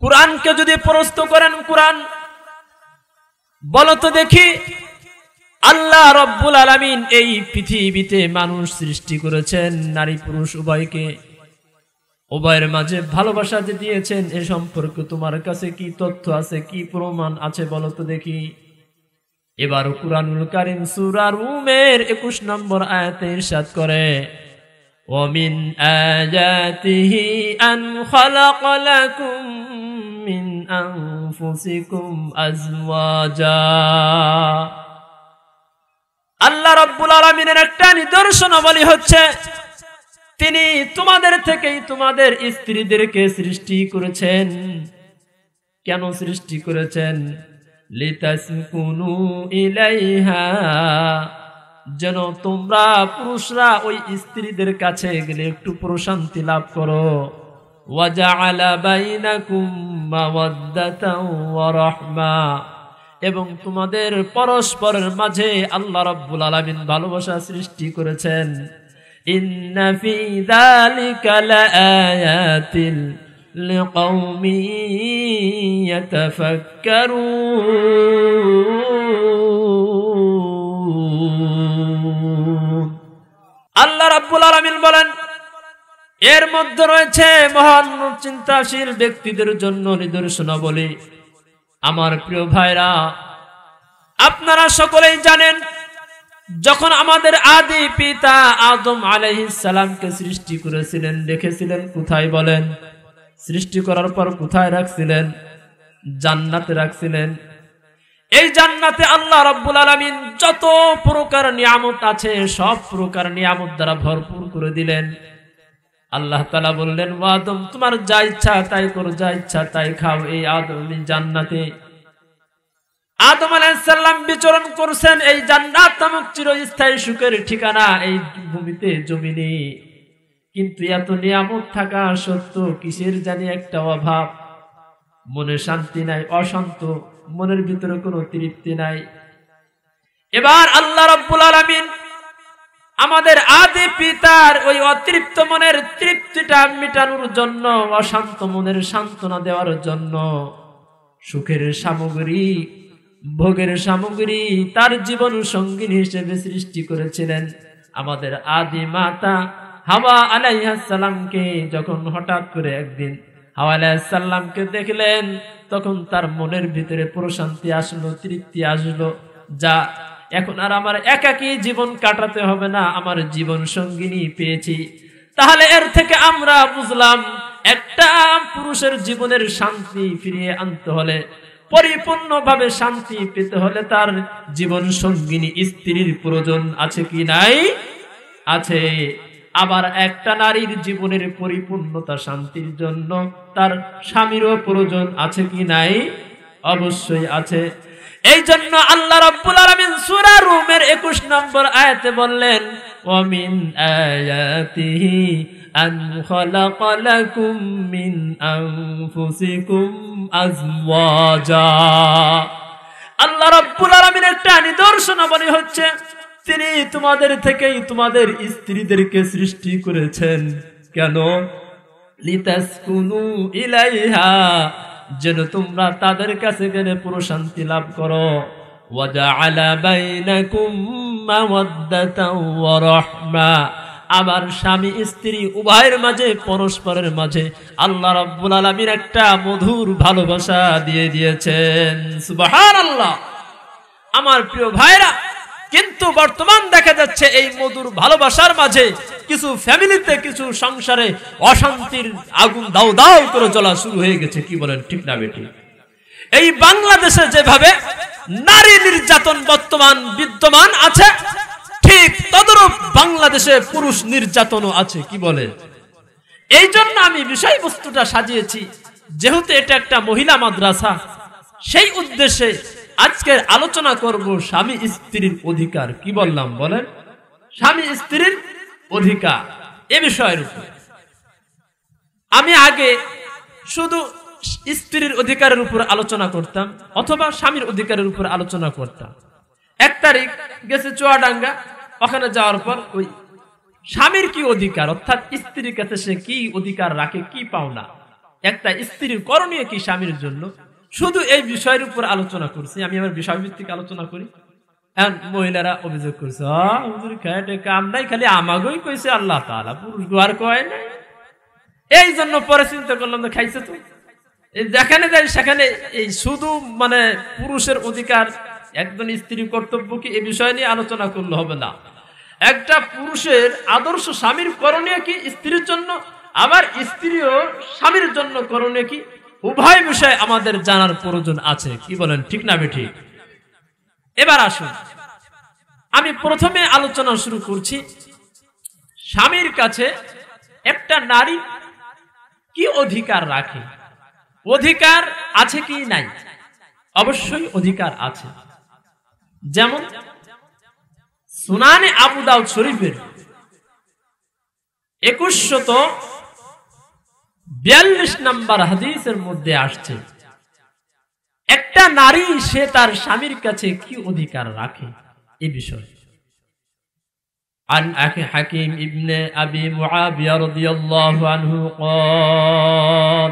কুরআনকে যদি প্রশ্ন করেন, কুরআন বলো তো দেখি, আল্লাহ রব্বুল আলামিন এই পৃথিবীতে মানুষ সৃষ্টি করেছেন নারী পুরুষ উভয়কে, উভয়ের মাঝে ভালোবাসা যে দিয়েছেন এ সম্পর্কে তোমার কাছে কি তথ্য আছে, কি প্রমাণ আছে বলো তো দেখি। এবার কুরআনুল কারীম সূরা রুমের 21 নম্বর আয়াতে ইরশাদ করে, ওয়ামিন আয়াতিহি আন খালাকা লাকুম মিন আনফুসিকুম আজওয়াজা। আল্লাহ রাব্বুল আলামিনের একটা নিদর্শনাবলী হচ্ছে তিনি তোমাদের থেকেই তোমাদের স্ত্রীদেরকে সৃষ্টি করেছেন। কেন সৃষ্টি করেছেন? লিতাসকুনু ইলাইহা, যেন তোমরা পুরুষরা ওই স্ত্রীদের কাছে গেলে একটু প্রশান্তি লাভ করো। ওয়াজআলা বাইনাকুম মাওয়াদ্দাতাও ওয়া রাহমা, এবং তোমাদের পরস্পরের মাঝে আল্লাহ রাব্বুল আলামিন ভালোবাসা সৃষ্টি করেছেন। ইন্না ফি যালিকা লাআয়াতিন লিকাওমিন ইয়াতাফাক্কারুন। আল্লাহ রাব্বুল আলামিন বলেন, এর মধ্যে রয়েছে মহান চিন্তাশীল ব্যক্তিদের জন্য নিদর্শনাবলী। আমার প্রিয় ভাইরা, আপনারা সকলেই জানেন, যখন আমাদের আদি পিতা আদম আলাইহিস সালামকে সৃষ্টি করেছিলেন, রেখেছিলেন কোথায় বলেন? সৃষ্টি করার পর কোথায় রাখছিলেন? জান্নাতে রাখছিলেন। এই জান্নাতে আল্লাহ রাব্বুল আলামিন যত প্রকার নিয়ামত আছে সব প্রকার নিয়ামত দ্বারা ভরপুর করে দিলেন। আল্লাহ তাআলা বললেন, ও আদম, তোমার যা ইচ্ছা তাই করো, যা ইচ্ছা তাই খাও। এই আদম জান্নাতে আদম আলাইহিস সালাম বিচরণ করছেন। এই জান্নাত নামক চিরস্থায়ী সুখের ঠিকানা এই ভূমিতে, জমিনে। কিন্তু এত নিয়ামত থাকা সত্ত্বেও কিসের জানি একটা অভাব, মনে শান্তি নাই, অশান্ত, মনের ভিতরে কোনো তৃপ্তি নাই। এবার আল্লাহ রাব্বুল আলামিন আমাদের আদি পিতার ওই অতৃপ্ত মনের তৃপ্তিটা মেটানোর জন্য, অশান্ত মনের সান্ত্বনা দেওয়ার জন্য সুখের সামগ্রী, ভোগের সামগ্রী তার জীবন সঙ্গিনী হিসেবে সৃষ্টি করেছিলেন আমাদের আদি মাতা হাওয়া আলাইহিস সালামকে। যখন হঠাৎ করে একদিন হাওয়া আলাইহিস সালামকে দেখলেন, তখন তার মনের ভিতরে প্রশান্তি আসলো, তৃপ্তি আসলো। যা, এখন আর আমার একাকী জীবন কাটাতে হবে না, আমার জীবন সঙ্গিনী পেয়েছি। তাহলে এর থেকে আমরা বুঝলাম, একটা পুরুষের জীবনের শান্তি ফিরিয়ে আনতে হলে, পরিপূর্ণভাবে শান্তি পেতে হলে তার জীবন সঙ্গিনী স্ত্রীর প্রয়োজন আছে কি নাই? আছে। আবার একটা নারীর জীবনের পরিপূর্ণতা শান্তির জন্য তার স্বামীরও প্রয়োজন আছে কি নাই? অবশ্যই আছে। এই জন্য আল্লাহ রাব্বুল আলামিন সূরা রুমের 21 নম্বর আয়াতে বললেন, ওয়া মিন আয়াতিহি আন খালাকা লাকুম মিন আনফুসিকুম আজওয়াজা। আল্লাহ রাব্বুল আলামিনের একটা নিদর্শনাবলী হচ্ছে তিনি তোমাদের থেকেই তোমাদের স্ত্রীদেরকে সৃষ্টি করেছেন। কেন? লিতাসকুনু ইলাইহা, যেন তোমরা তাদের কাছে গেলে প্রশান্তি লাভ করো। ওয়াজআলা বাইনাকুম মাওয়াদ্দাতাও ওয়া রাহমা, আবার স্বামী স্ত্রী উভয়ের মাঝে, পরস্পরের মাঝে আল্লাহ রাব্বুল আলামিন একটা মধুর ভালোবাসা দিয়ে দিয়েছেন। সুবহানাল্লাহ। আমার প্রিয় ভাইরা, কিন্তু বর্তমান দেখা যাচ্ছে এই মধুর ভালোবাসার মাঝে কিছু ফ্যামিলিতে, কিছু সংসারে অশান্তির আগুন দাউ দাউ করে জ্বলা শুরু হয়ে গেছে। কি বলেন, ঠিক না বেটি? এই বাংলাদেশে যেভাবে নারী নির্যাতন বর্তমান বিদ্যমান আছে, ঠিক তদরূপ বাংলাদেশে পুরুষ নির্যাতনও আছে। কি বলে? এই জন্য আমি বিষয়বস্তুটা সাজিয়েছি, যেহেতু এটা একটা মহিলা মাদ্রাসা, সেই উদ্দেশ্যে আজকের আলোচনা করব স্বামী স্ত্রীর অধিকার। কি বললাম বলেন? স্বামী স্ত্রীর অধিকার এ বিষয়ের উপর। আমি আগে শুধু স্ত্রীর অধিকারের উপর আলোচনা করতাম অথবা স্বামীর অধিকারের উপর আলোচনা করতাম। এক তারিখ গেছে চুয়াডাঙ্গা, ওখানে যাওয়ার পর ওই স্বামীর কি অধিকার, অর্থাৎ স্ত্রীর কাছে সে কি অধিকার রাখে, কি পাওনা, একটা স্ত্রীর করণীয় কি স্বামীর জন্য, শুধু এই বিষয়ের উপর আলোচনা করছি। আমি আমার বিষয়ভিত্তিক আলোচনা করি। মহিলারা অভিযোগ করছে, কাম নাই, খালি আমাগোই কইছে আল্লাহ তাআলা, পুরুষ গোয়ার কয় নাই। এই জন্য পরে চিন্তা করলাম যে খাইছে তো, যেখানে যাই সেখানে এই শুধু মানে পুরুষের অধিকার, একজন স্ত্রী কর্তব্য কি, এই বিষয় নিয়ে আলোচনা করলে হবে না। একটা পুরুষের আদর্শ স্বামীর করণীয় কি স্ত্রীর জন্য, আবার স্ত্রীও স্বামীর জন্য করণীয় কি, উভয় বিষয় আমাদের জানার প্রয়োজন আছে। কি বলেন, ঠিক না বেঠিক? এবার আসুন, আমি প্রথমে আলোচনা শুরু করছি স্বামীর কাছে একটা নারী কি অধিকার রাখে। অধিকার আছে কি নাই? অবশ্যই অধিকার আছে। যেমন সুনানে আবু দাউদ শরীফের 2142 নম্বর হাদিসের মধ্যে আসছে, একটা নারী সে তার স্বামীর কাছে কি অধিকার রাখে এই বিষয়ে। عن أخي حكيم ابن أبي معاوية رضي الله عنه قال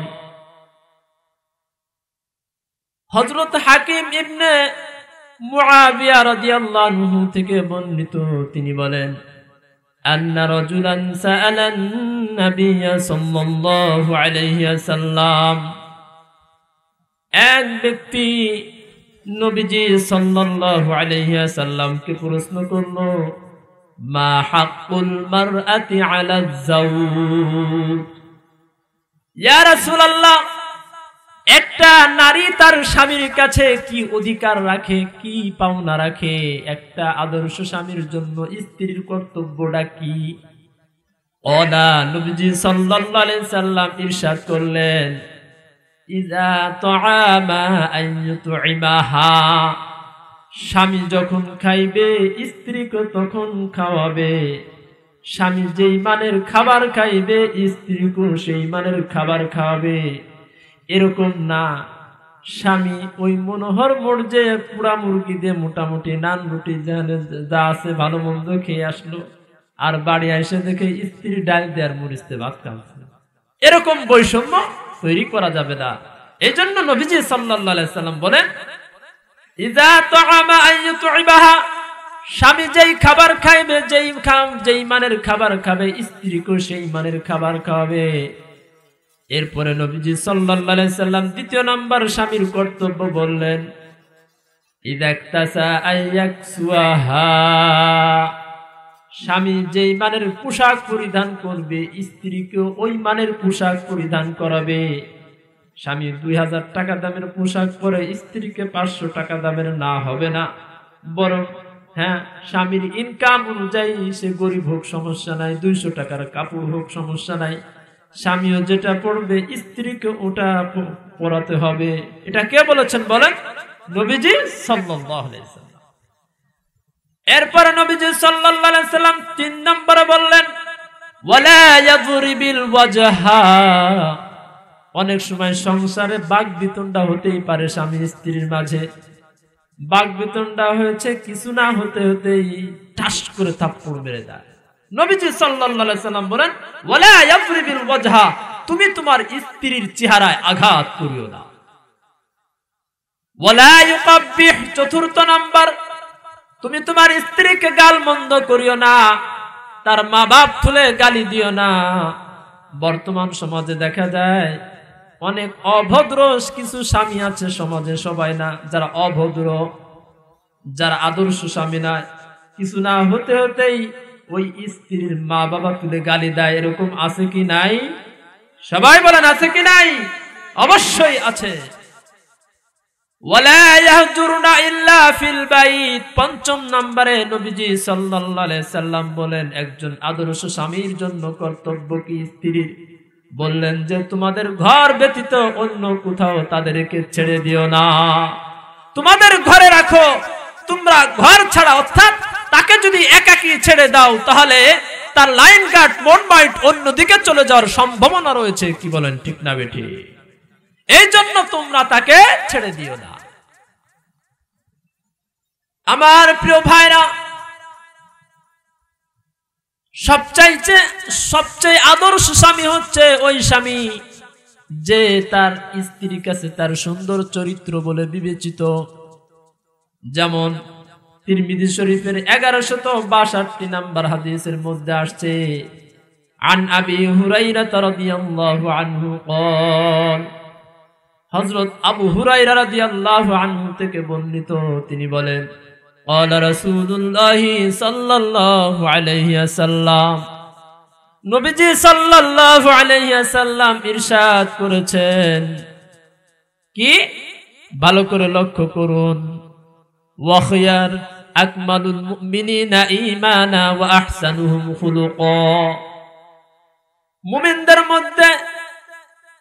হযরত হাকিম ইবনে মুআবিয়া রাদিয়াল্লাহু আনহু থেকে বর্ণিত, তিনি বলেন, আন্না রাজুলান সাআলান নবিয়্য সাল্লাল্লাহু আলাইহি ওয়াসাল্লাম, এক ব্যক্তি নবীজি সাল্লাল্লাহু আলাইহি ওয়াসাল্লামকে প্রশ্ন করল, মা হাক্কুল মারআতি আলা যাওজ, ইয়া রাসূলুল্লাহ, একটা নারী তার স্বামীর কাছে কি অধিকার রাখে, কি পাওনা রাখে, একটা আদর্শ স্বামীর জন্য স্ত্রীর কর্তব্যটা কি? ওলা নবীজি সাল্লাল্লাহু আলাইহি সাল্লাম ইরশাদ করলেন, ইযা তুআমা আইয়ুতইমাহা, স্বামী যখন খাইবে স্ত্রীকে তখন খাওয়াবে। স্বামী যেই মানের খাবার খাইবে স্ত্রীকেও সেই মানের খাবার খাওয়াবে। এরকম না স্বামী ওই মনোহর মর্যে পুরা মুরগি দিয়ে মোটামুটি নান রুটি যা আছে ভালো মন্দ খেয়ে আসলো, আর বাড়ি এসে দেখে স্ত্রী ডাল দেওয়ার মরিচতে ভাত খাচ্ছে। এরকম বৈষম্য তৈরি করা যাবে না। এই জন্য নবীজি সাল্লাল্লাহু আলাইহি সাল্লাম বলেন, ইযা তুআমা আইয়ুতইবাহা, স্বামী যেই খাবার খাইবে, যেই মানের খাবার খাবে স্ত্রীকেও সেই মানের খাবার খাওয়াবে। এরপরে নবীজি সাল্লাল্লাহু আলাইহি সাল্লাম দ্বিতীয় নাম্বার স্বামীর কর্তব্য বললেন, ইযা ইকতাসা আইয়াকসুহা, স্বামী যেই মানের পোশাক পরিধান করবে স্ত্রীকেও ওই মানের পোশাক পরিধান করাবে। স্বামী 2000 টাকা দামের পোশাক পরে স্ত্রীকে 500 টাকা দামের না হবে না, বরং হ্যাঁ স্বামীর ইনকাম অনুযায়ী সে গরিব হোক সমস্যা নাই, 200 টাকার কাপড় হোক সমস্যা নাই, স্বামীও যেটা পড়বে স্ত্রীকে ওটা পরাতে হবে। এটা কে বলেছেন বলেন? নবীজি সাল্লাল্লাহু আলাইহি সাল্লাম। এরপরে নবীজি সাল্লাল্লাহু আলাইহি সাল্লাম 3 নম্বরে বললেন, ওয়ালা ইয়াযরিবিল ওয়াজহা, অনেক সময় সংসারে বাকবিতণ্ডা হতেই পারে স্বামী স্ত্রীর মাঝে। বাকবিতণ্ডা হয়েছে, কিছু না হতে হতেই ঠাস করে থাপ্পড় মেরে দেয়। নবীজি সাল্লাল্লাহু আলাইহি সাল্লাম বলেন, ওয়ালা ইয়াযরিবিল ওয়াজহা, তুমি তোমার স্ত্রীর চেহারায় আঘাত করিও না। ওয়ালা ইউকাব্বিহ, চতুর্থ নাম্বার, তুমি তোমার স্ত্রীকে গালমন্দ করিও না, তার মা বাপ তুলে গালি দিও না। বর্তমান সমাজে দেখা যায় অনেক অভদ্র কিছু স্বামী আছে সমাজে, সবাই না, যারা অভদ্র, যারা আদর্শ স্বামী না, কিছু না হতে হতেই ওই স্ত্রীর মা বাবা তুলে গালি দেয়। এরকম আছে কি নাই? সবাই বলেন আছে কি নাই? অবশ্যই আছে। ওয়ালা ইয়াহজুরুনা ইল্লা ফিল বাইত, পঞ্চম নম্বরে নবীজি সাল্লাল্লাহু আলাইহি সাল্লাম বলেন, একজন আদর্শ স্বামীর জন্য কর্তব্য কি স্ত্রীর? বললেন যে তোমাদের ঘর ব্যতীত অন্য কোথাও তাদেরকে ছেড়ে দিও না, তোমাদের ঘরে রাখো। তোমরা ঘর ছাড়া অর্থাৎ তাকে যদি একাকী ছেড়ে দাও তাহলে তার লাইন গার্ড মন মাইট অন্যদিকে চলে যাওয়ার সম্ভাবনা রয়েছে। কি বলেন, ঠিক না বেঠি? এই জন্য তোমরা তাকে ছেড়ে দিও না। আমার প্রিয় ভাইরা, সবচেয়ে আদর্শ স্বামী হচ্ছে ওই স্বামী যে তার স্ত্রীর কাছে তার সুন্দর চরিত্র বলে বিবেচিত। যেমন তিরমিজি শরীফের 1162 নম্বর হাদিসের মধ্যে আসছে, আন আবি হুরায়রা রাদিয়াল্লাহু আনহু قال, হযরত আবু হুরায়রা রাদিয়াল্লাহু আনহু থেকে বর্ণিত, তিনি বলেন, قال রাসূলুল্লাহ সাল্লাল্লাহু আলাইহি ওয়াসাল্লাম, নবীজি সাল্লাল্লাহু আলাইহি ওয়াসাল্লাম ইরশাদ করেছেন, কি? ভালো করে লক্ষ্য করুন, ওয়া খিয়ার আকমালুল মুমিনিনা ঈমানা ওয়া আহসানুহুম খুলুকা, মুমিনদের মধ্যে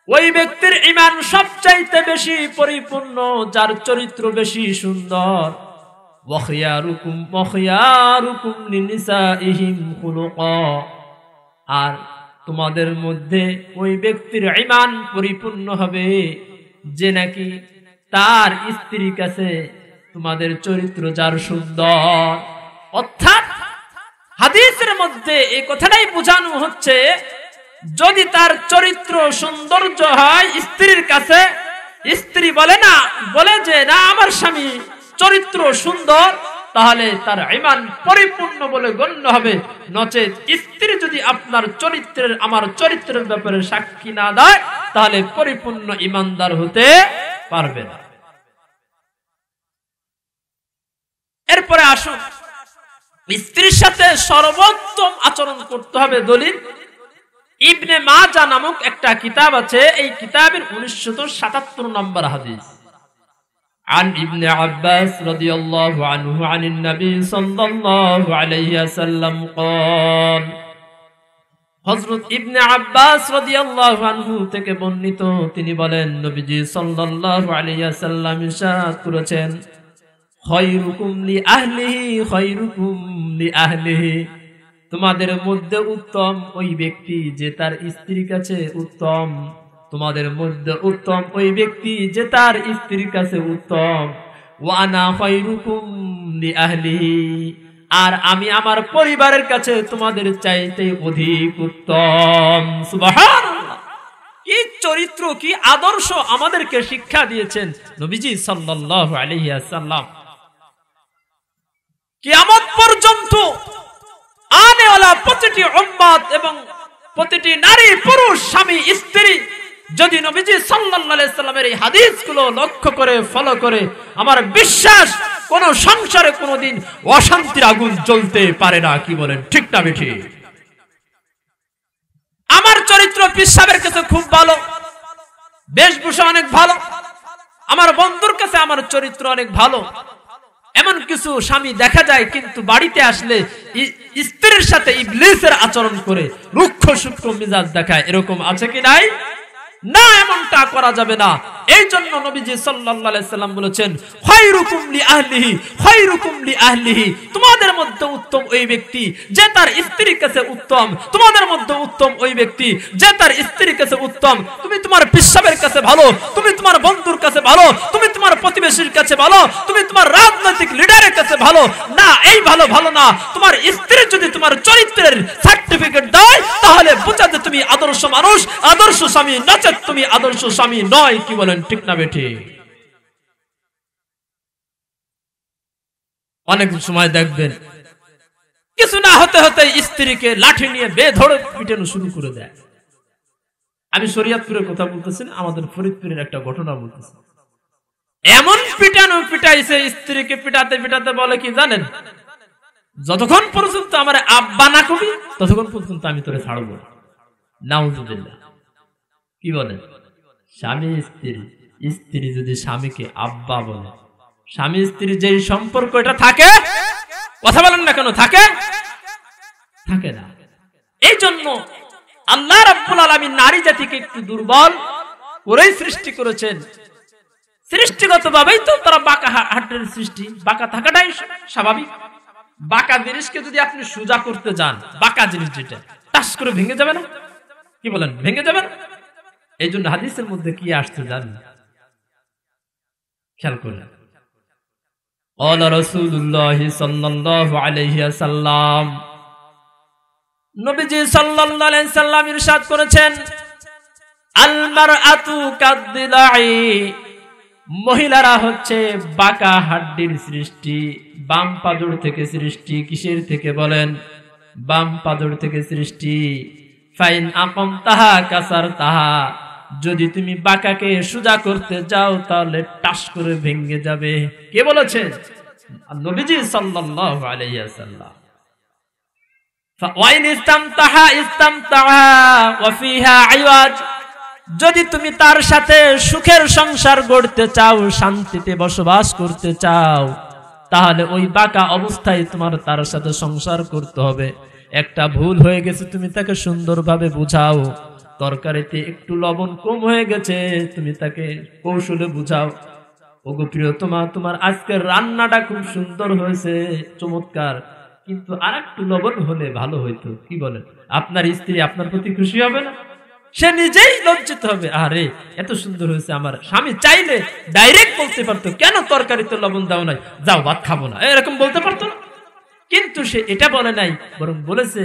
ওই ব্যক্তির ঈমান সবচাইতে বেশি পরিপূর্ণ যার চরিত্র বেশি সুন্দর। ওয়া খিয়ারুকুম লিনিসাইহিম খুলুকা, আর তোমাদের মধ্যে ওই ব্যক্তির ঈমান পরিপূর্ণ হবে যে নাকি তার স্ত্রীর কাছে তোমাদের চরিত্র যার সুন্দর। অর্থাৎ হাদিসের মধ্যে এই কথাটাই বোঝানো হচ্ছে, যদি তার চরিত্র সৌন্দর্য হয় স্ত্রীর কাছে, স্ত্রী বলে যে না আমার স্বামী চরিত্র সুন্দর, তাহলে তার ঈমান পরিপূর্ণ বলে গণ্য হবে। নচেত স্ত্রী যদি আমার চরিত্রের ব্যাপারে সাক্ষী না দেয়, তাহলে পরিপূর্ণ ঈমানদার হতে পারবে না। এরপরে আসুন, স্ত্রীর সাথে সর্বোত্তম আচরণ করতে হবে। দলিল ইবনে মাজা নামক একটা কিতাব আছে, এই কিতাবের 1977 নম্বর হাদিস। عن ابن عباس رضي الله عنه عن النبي صلى الله عليه وسلم قال, হযরত ইবনে আব্বাস রাদিয়াল্লাহু আনহু থেকে বর্ণিত, তিনি বলেন, নবীজি সাল্লাল্লাহু আলাইহি ওয়াসাল্লাম ইরশাদ করেছেন, খায়রুকুম লি আহলিহি, তোমাদের মধ্যে উত্তম ওই ব্যক্তি যে তার স্ত্রীর কাছে উত্তম। তোমাদের মধ্যে উত্তম ওই ব্যক্তি যে তার স্ত্রীর কাছে উত্তম। ওয়া আনা খায়রুকুম লি আহলিহি, আর আমি আমার পরিবারের কাছে তোমাদের চাইতে অধিক উত্তম। সুবহানাল্লাহ! কি চরিত্র, কি আদর্শ আমাদেরকে শিক্ষা দিয়েছেন নবীজি সাল্লাল্লাহু আলাইহি ওয়াসাল্লাম। কিয়ামত পর্যন্ত আনেওয়ালা প্রতিটি উম্মত এবং প্রতিটি নারী পুরুষ স্বামী স্ত্রী যদি নবীজি সাল্লাল্লাহু আলাইহি ওয়াসাল্লামের এই হাদিসগুলো লক্ষ্য করে ফলো করে, আমার বিশ্বাস কোন সংসারে কোনদিন অশান্তির আগুন জ্বলতে পারে না। কি বলেন, ঠিক না বেঠি? আমার চরিত্র পীর সাহেবের কাছে খুব ভালো, বেশভূষা অনেক ভালো, আমার বন্ধুর কাছে আমার চরিত্র অনেক ভালো। এমন কিছু স্বামী দেখা যায় কিন্তু বাড়িতে আসলে স্ত্রীর সাথে ইবলিসের আচরণ করে, রুক্ষ সূক্ষ্ম মেজাজ দেখায়। এরকম আছে কি নাই? না, এমনটা করা যাবে না। এই জন্য নবীজি সাল্লাল্লাহু আলাইহি সাল্লাম বলেছেন, খায়রুকুম লি আহলিহি, খায়রুকুম লি আহলিহি, তোমাদের মধ্যে উত্তম ওই ব্যক্তি যে তার স্ত্রীর কাছে উত্তম। তোমাদের মধ্যে উত্তম ওই ব্যক্তি যে তার স্ত্রীর কাছে উত্তম। তুমি তোমার পিসাবের কাছে ভালো, তুমি তোমার বন্ধুর কাছে ভালো, তুমি তোমার প্রতিবেশীর কাছে ভালো, তুমি তোমার রাজনৈতিক লিডারের কাছে ভালো না। এই ভালো না, তোমার স্ত্রী যদি তোমার চরিত্রের সার্টিফিকেট দেয়, তাহলে বোঝা যে তুমি আদর্শ মানুষ, আদর্শ স্বামী, নচেত তুমি আদর্শ স্বামী নয়। কি বলেন, ঠিক না বেঠি? অনেক সময় দেখবেন কিছু না হতে হতে স্ত্রীকে লাঠি নিয়ে বেধড়ক পিটানো শুরু করে দেয়। আমি শরীয়তপুরের কথা বলতেছি না, আমাদের ফরিদপুরের একটা ঘটনা বলতেছি। এমন পিটানো পিটাইছে, স্ত্রীকে পিটাতে পিটাতে বলে কি জানেন, যতক্ষণ পর্যন্ত আমার আব্বা না কবি ততক্ষণ পর্যন্ত আমি তোরে ছাড়বো। নাউজুবিল্লাহ! কি বলেন? স্বামী স্ত্রী যদি স্বামীকে আব্বা বলে, স্বামী স্ত্রী যে সম্পর্ক এটা থাকে, কথা বলেন না কেন, থাকে না। এই জন্য আল্লাহ রাব্বুল আলামিন নারী জাতিকে একটু দুর্বল করেই সৃষ্টি করেছেন। সৃষ্টিগতভাবেই তো তারা বাঁকা হাটের সৃষ্টি, বাঁকা থাকাটাই স্বাভাবিক। বাঁকা জিনিসকে যদি আপনি সোজা করতে যান, বাঁকা জিনিস যেটা টাস করে ভেঙে যাবে না? কি বলেন, ভেঙে যাবে না? এই জন্য হাদিসের মধ্যে কি আসছে জানেন? খেয়াল করলেন, ক্বালা রাসূলুল্লাহ সাল্লাল্লাহু আলাইহি ওয়াসাল্লাম, নবীজি সাল্লাল্লাহু আলাইহি ওয়াসাল্লাম ইরশাদ করেছেন, আল মারআতু কাদ্দিলাই, মহিলারা হচ্ছে বাঁকা হাড্ডির সৃষ্টি, বাম পাজর থেকে সৃষ্টি। কিসের থেকে বলেন? বাম পাজর থেকে সৃষ্টি। ফাইন আকামতাহা কাসারতাহা, যদি তুমি বাঁকাকে সোজা করতে যাও তাহলে টাস করে ভেঙে যাবে। কে বলেছেন? নবীজি সাল্লাল্লাহু আলাইহি ওয়াসাল্লাম। ওয়াইন ইসতামতাহা ইসতামতাহা ওয়া ফিহা আইওয়াজ, যদি তুমি তার সাথে সুখের সংসার গড়তে চাও, শান্তিতে বসবাস করতে চাও, তাহলে ওই বাঁকা অবস্থায় তোমার তার সাথে সংসার করতে হবে। একটা ভুল হয়ে গেছে, তুমি তাকে সুন্দরভাবে বুঝাও। তরকারিতে একটু লবণ কম হয়ে গেছে, তুমি তাকে কৌশলে বুঝাও, ওগো প্রিয়তমা, তোমার আজকের রান্নাটা খুব সুন্দর হয়েছে, চমৎকার, কিন্তু আর একটু লবণ হলে ভালো হইতো। কি বলেন? আপনার স্ত্রী আপনার প্রতি খুশি হবে না? সে নিজেই লজ্জিত হবে, আরে এত সুন্দর হয়েছে। আমার স্বামী চাইলে ডাইরেক্ট বলতে পারতো, কেন তরকারিতে লবণ দাও নাই, যাও ভাত খাবো না, এরকম বলতে পারতো না। কিন্তু সে এটা বলে নাই, বরং বলেছে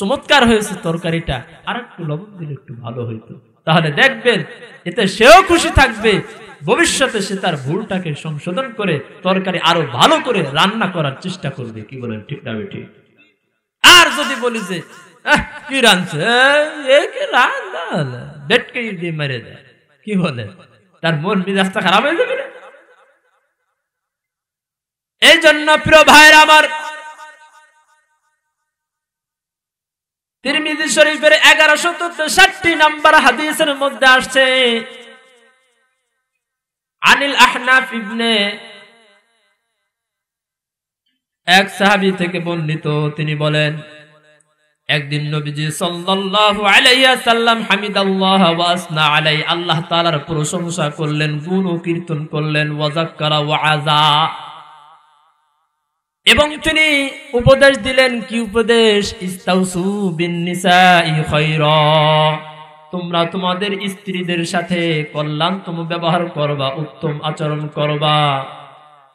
চমৎকার হয়েছে তরকারিটা, আর একটু লবণ দিলে একটু ভালো হইতো। তাহলে দেখবেন এতে সেও খুশি থাকবে, ভবিষ্যতে সে তার ভুলটাকে সংশোধন করে তরকারি আরো ভালো করে রান্না করার চেষ্টা করবে। কি বলেন? ঠিক না বেঠিক? আর যদি বলি যে কি রাঁধছে, বেটকে দিয়ে মেরে দেয়, কি বলে? তার মন মেজাজটা খারাপ হয়ে যাবে না? এই জন্য প্রিয় ভাইরা আমার, তিরমিজি শরীফের 1160 নম্বর হাদিসের মধ্যে আসছে, আনিল আহনাফ ইবনে, এক সাহাবী থেকে বর্ণিত, তিনি বলেন, একদিন নবীজি সাল্লাল্লাহু আলাইহি ওয়াসাল্লাম হামিদাল্লাহ ওয়া আসনা আলাই, আল্লাহ তাআলার প্রশংসা করলেন, গুণ ও কীর্তন করলেন, ওয়া যাক্কারা ওয়া আযা, এবং তিনি উপদেশ দিলেন। কি উপদেশ? ইস্তাউসু বিন নিসাই খায়রা, তোমরা তোমাদের স্ত্রীদের সাথে কল্যাণতম ব্যবহার করবা, উত্তম আচরণ করবা।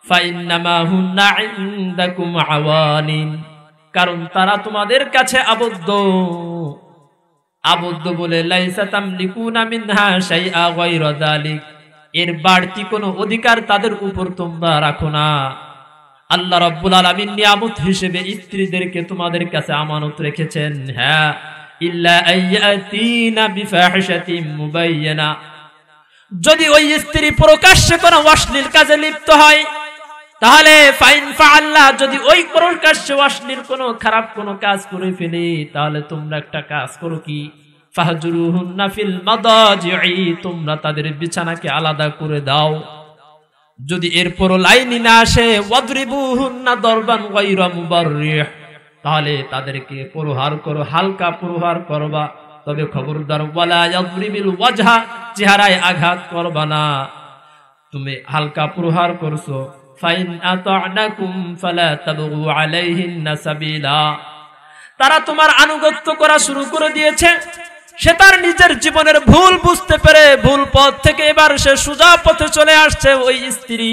ফাইন্নামা হুন্না ইনদাকুম আওয়ানিন, কারণ তারা তোমাদের কাছে আবদ্ধ। আবদ্ধ বলে লাইসা তামলিকুনা মিনহা শাইআ গায়রা যালিক, এর বাড়তি কোনো অধিকার তাদের উপর তোমরা রাখো না। আল্লাহ রাব্বুল আলামিন নিয়ামত হিসেবে স্ত্রীদেরকে তোমাদের কাছে আমানত রেখেছেন। হ্যাঁ, ইল্লা আইয়াতিনা বিফাহিশাতিন মুবায়্যানা, যদি ওই স্ত্রী প্রকাশ্যে কোনো অশ্লীল কাজে লিপ্ত হয়, তাহলে ফাইন ফাআল্লা, যদি ওই প্রকাশ্যে অশ্লীল কোনো খারাপ কোনো কাজ করে ফেলে, তাহলে তোমরা একটা কাজ করো, কি? ফাহজুরুহুন্না ফিল মাদাজি'i, তোমরা তাদের বিছানাকে আলাদা করে দাও। যদি এরপর লাইনই না আসে, ওয়াদরিবুহুন্না দরবান গায়রা মুবাররিহ, তাহলে তাদেরকে প্রহার করো, হালকা প্রহার করবা, তবে খবরদার ওয়ালা ইয়াদরিবিল ওয়াজহা, চেহারায় আঘাত করবা না। তুমি হালকা প্রহার করছো, ফাইন আতা'নাকুম ফালা তাবগু আলাইহিন্না সাবিলা, তারা তোমার আনুগত্য করা শুরু করে দিয়েছে, সে তার নিজের জীবনের ভুল বুঝতে পেরে ভুল পথ থেকে এবার সে সোজা পথে চলে আসছে। ওই স্ত্রী,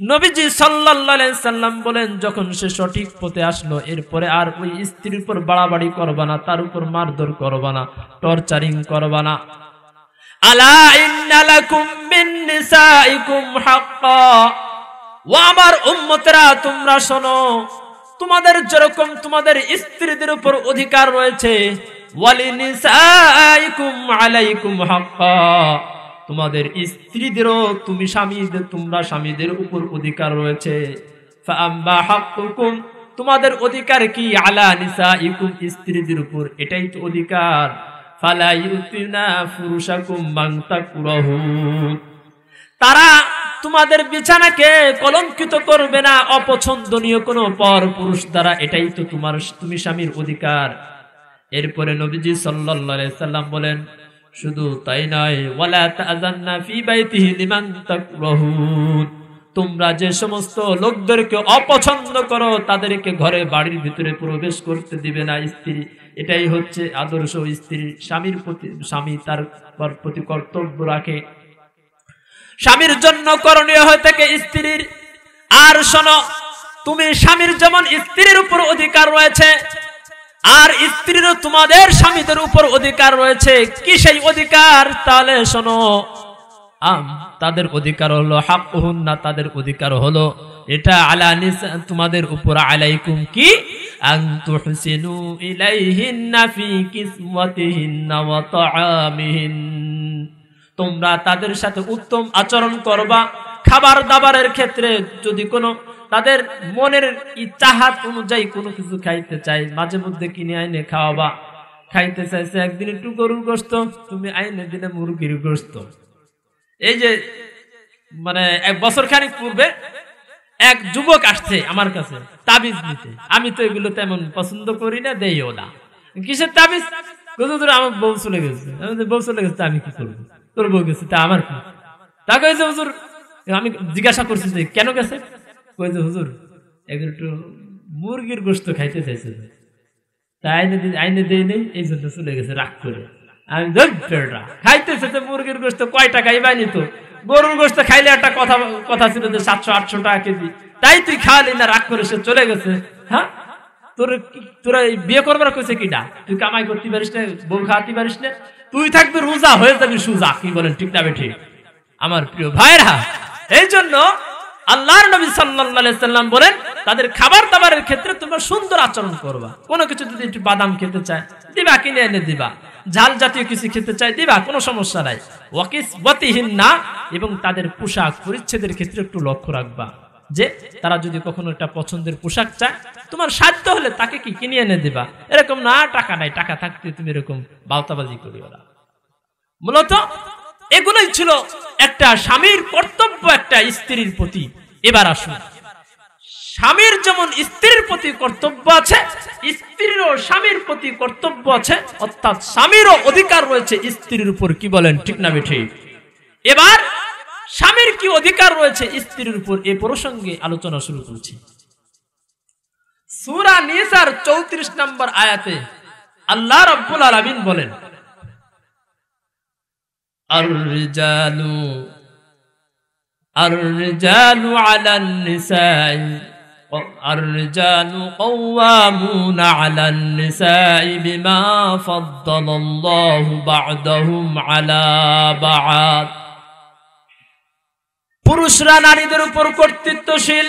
নবীজি সাল্লাল্লাহু আলাইহি সাল্লাম বলেন, যখন সে সঠিক পথে আসলো, এরপরে আর ওই স্ত্রীর উপর বাড়াবাড়ি করবা না, তার উপর মারধর করবা না, টর্চারিং করবা না। আলা ইন্না লাকুম মিন নিসাইকুম হাক্কা, ও আমার উম্মতেরা, তোমরা শোনো, তোমাদের যেরকম তোমাদের স্ত্রীদের উপর অধিকার রয়েছে, ওয়ালিনিসাইকুম আলাইকুম হাক্কা, তোমাদের স্ত্রীদেরও তোমরা স্বামীদের উপর অধিকার রয়েছে। ফাআম্মা হাক্কুকুম, তোমাদের অধিকার কি? আলা নিসাইকুম, স্ত্রীদের উপর, এটাই তো অধিকার। ফালা ইউতিনা ফুরুশাকুম মান তাকরাহুন, তারা তোমাদের বিছানাকে কলঙ্কিত করবে না অপছন্দনীয় কোনো পর পুরুষ দ্বারা, এটাই তো তুমি স্বামীর অধিকার। এরপরে নবীজি সাল্লাল্লাহু আলাইহি সাল্লাম বলেন, শুধু তাই নয়, ওয়ালা তাযান্না ফি বাইতিহি লিমান তাকরাহুন, তোমরা যে সমস্ত লোকদেরকে অপছন্দ করো তাদেরকে ঘরে বাড়ির ভিতরে প্রবেশ করতে দিবে না স্ত্রী। এটাই হচ্ছে আদর্শ স্ত্রী। স্বামীর প্রতি স্বামী তার প্রতি কর্তব্য রাখে, স্বামীর জন্য করণীয় হয়ে থাকে স্ত্রীর। আর শোনো, তুমি স্বামীর যেমন স্ত্রীর উপর অধিকার রয়েছে, আর স্ত্রীরও তোমাদের স্বামীদের উপর অধিকার রয়েছে। কি সেই অধিকার? তাহলে শোনো, তাদের অধিকার হলো হাক্কুহুন্না, তাদের অধিকার হলো এটা আলা নিসা, তোমাদের উপর, আলাইকুম কি আন তুহসিনু ইলাইহিন্না ফি কিসওয়াতিহিন্না ওয়া তাআমিহিন, তোমরা তাদের সাথে উত্তম আচরণ করবা। খাবার দাবারের ক্ষেত্রে যদি কোনো তাদের মনের চাহাত অনুযায়ী কোনো কিছু খাইতে চাই, মাঝে মধ্যে কিনে আইনে খাওয়াবা। খাইতে চাইছে একদিন একটু গরুর গোশত, তুমি আইনে দিলে মুরগির গোশত। এই যে মানে এক বছর খানিক পূর্বে এক যুবক আসছে আমার কাছে তাবিজ নিতে। আমি তো এগুলো তেমন পছন্দ করি না, দেইও না। কিসের তাবিজ? আমার বউ চলে গেছে। বউ চলে গেছে, আমি কি করবো? তোর বউ গেছে, তা আমার কি? তা কয়েছে হুজুর। আমি জিজ্ঞাসা করছি যে কেন গেছে? কয়েছে হুজুর একটু মুরগির গোশত খাইতে চাইছে, তাই আইনে দেই নেই, এই জন্য চলে গেছে রাগ করে। আমি খাইতেছে তো মুরগির গোশত, কয় টাকা ইবানি তো গরুর গোশত খাইলে একটা কথা ছিল যে 700-800 টাকা কেজি, তাই তুই খাওয়ালি না, রাগ করে সে চলে গেছে। হ্যাঁ, তোরা বিয়ে করবার কইছে কিনা? তুই কামাই করতে পারিস না, বউ খাওয়াতে পারিস না, তুই থাকবি রোজা, হয়ে যাবি সুজা। কি বলেন, ঠিক না বেঠিক? আমার প্রিয় ভাইরা, এই জন্য আল্লাহর নবী সাল্লাল্লাহু আলাইহি সাল্লাম বলেন তাদের খাবার দাবারের ক্ষেত্রে তোমরা সুন্দর আচরণ করবা। কোনো কিছু যদি একটু বাদাম খেতে চায় দিবা, কিনে এনে দিবা। ঝাল জাতীয় কিছু খেতে চায় দিবা, কোনো সমস্যা নাই। ওয়াকিসওয়াতিহিন্না, এবং তাদের পোশাক পরিচ্ছেদের ক্ষেত্রে একটু লক্ষ্য রাখবা যে তারা যদি কখনো একটা পছন্দের পোশাক চায়, তোমার সাধ্য হলে তাকে কি কিনে এনে দিবা। এরকম না টাকা নাই, টাকা থাকতে তুমি এরকম বালতাবাজি করিও না। মূলত এগুলোই ছিল একটা স্বামীর কর্তব্য একটা স্ত্রীর প্রতি। এবার আসুন, স্বামীর যেমন স্ত্রীর প্রতি কর্তব্য আছে, স্ত্রীরও স্বামীর প্রতি কর্তব্য আছে, অর্থাৎ স্বামীরও অধিকার রয়েছে স্ত্রীর উপর। কি বলেন, ঠিক না বেঠিক? এবার স্বামীর কি অধিকার রয়েছে স্ত্রীর উপর, এ প্রসঙ্গে আলোচনা শুরু করছি। সূরা নিসার 34 নম্বর আয়াতে আল্লাহ রাব্বুল আলামিন বলেন, الرجال على النساء الرجال قوامون على النساء بما فضل الله بعضهم على بعض। পুরুষরা নারীদের উপর কর্তৃত্বশীল,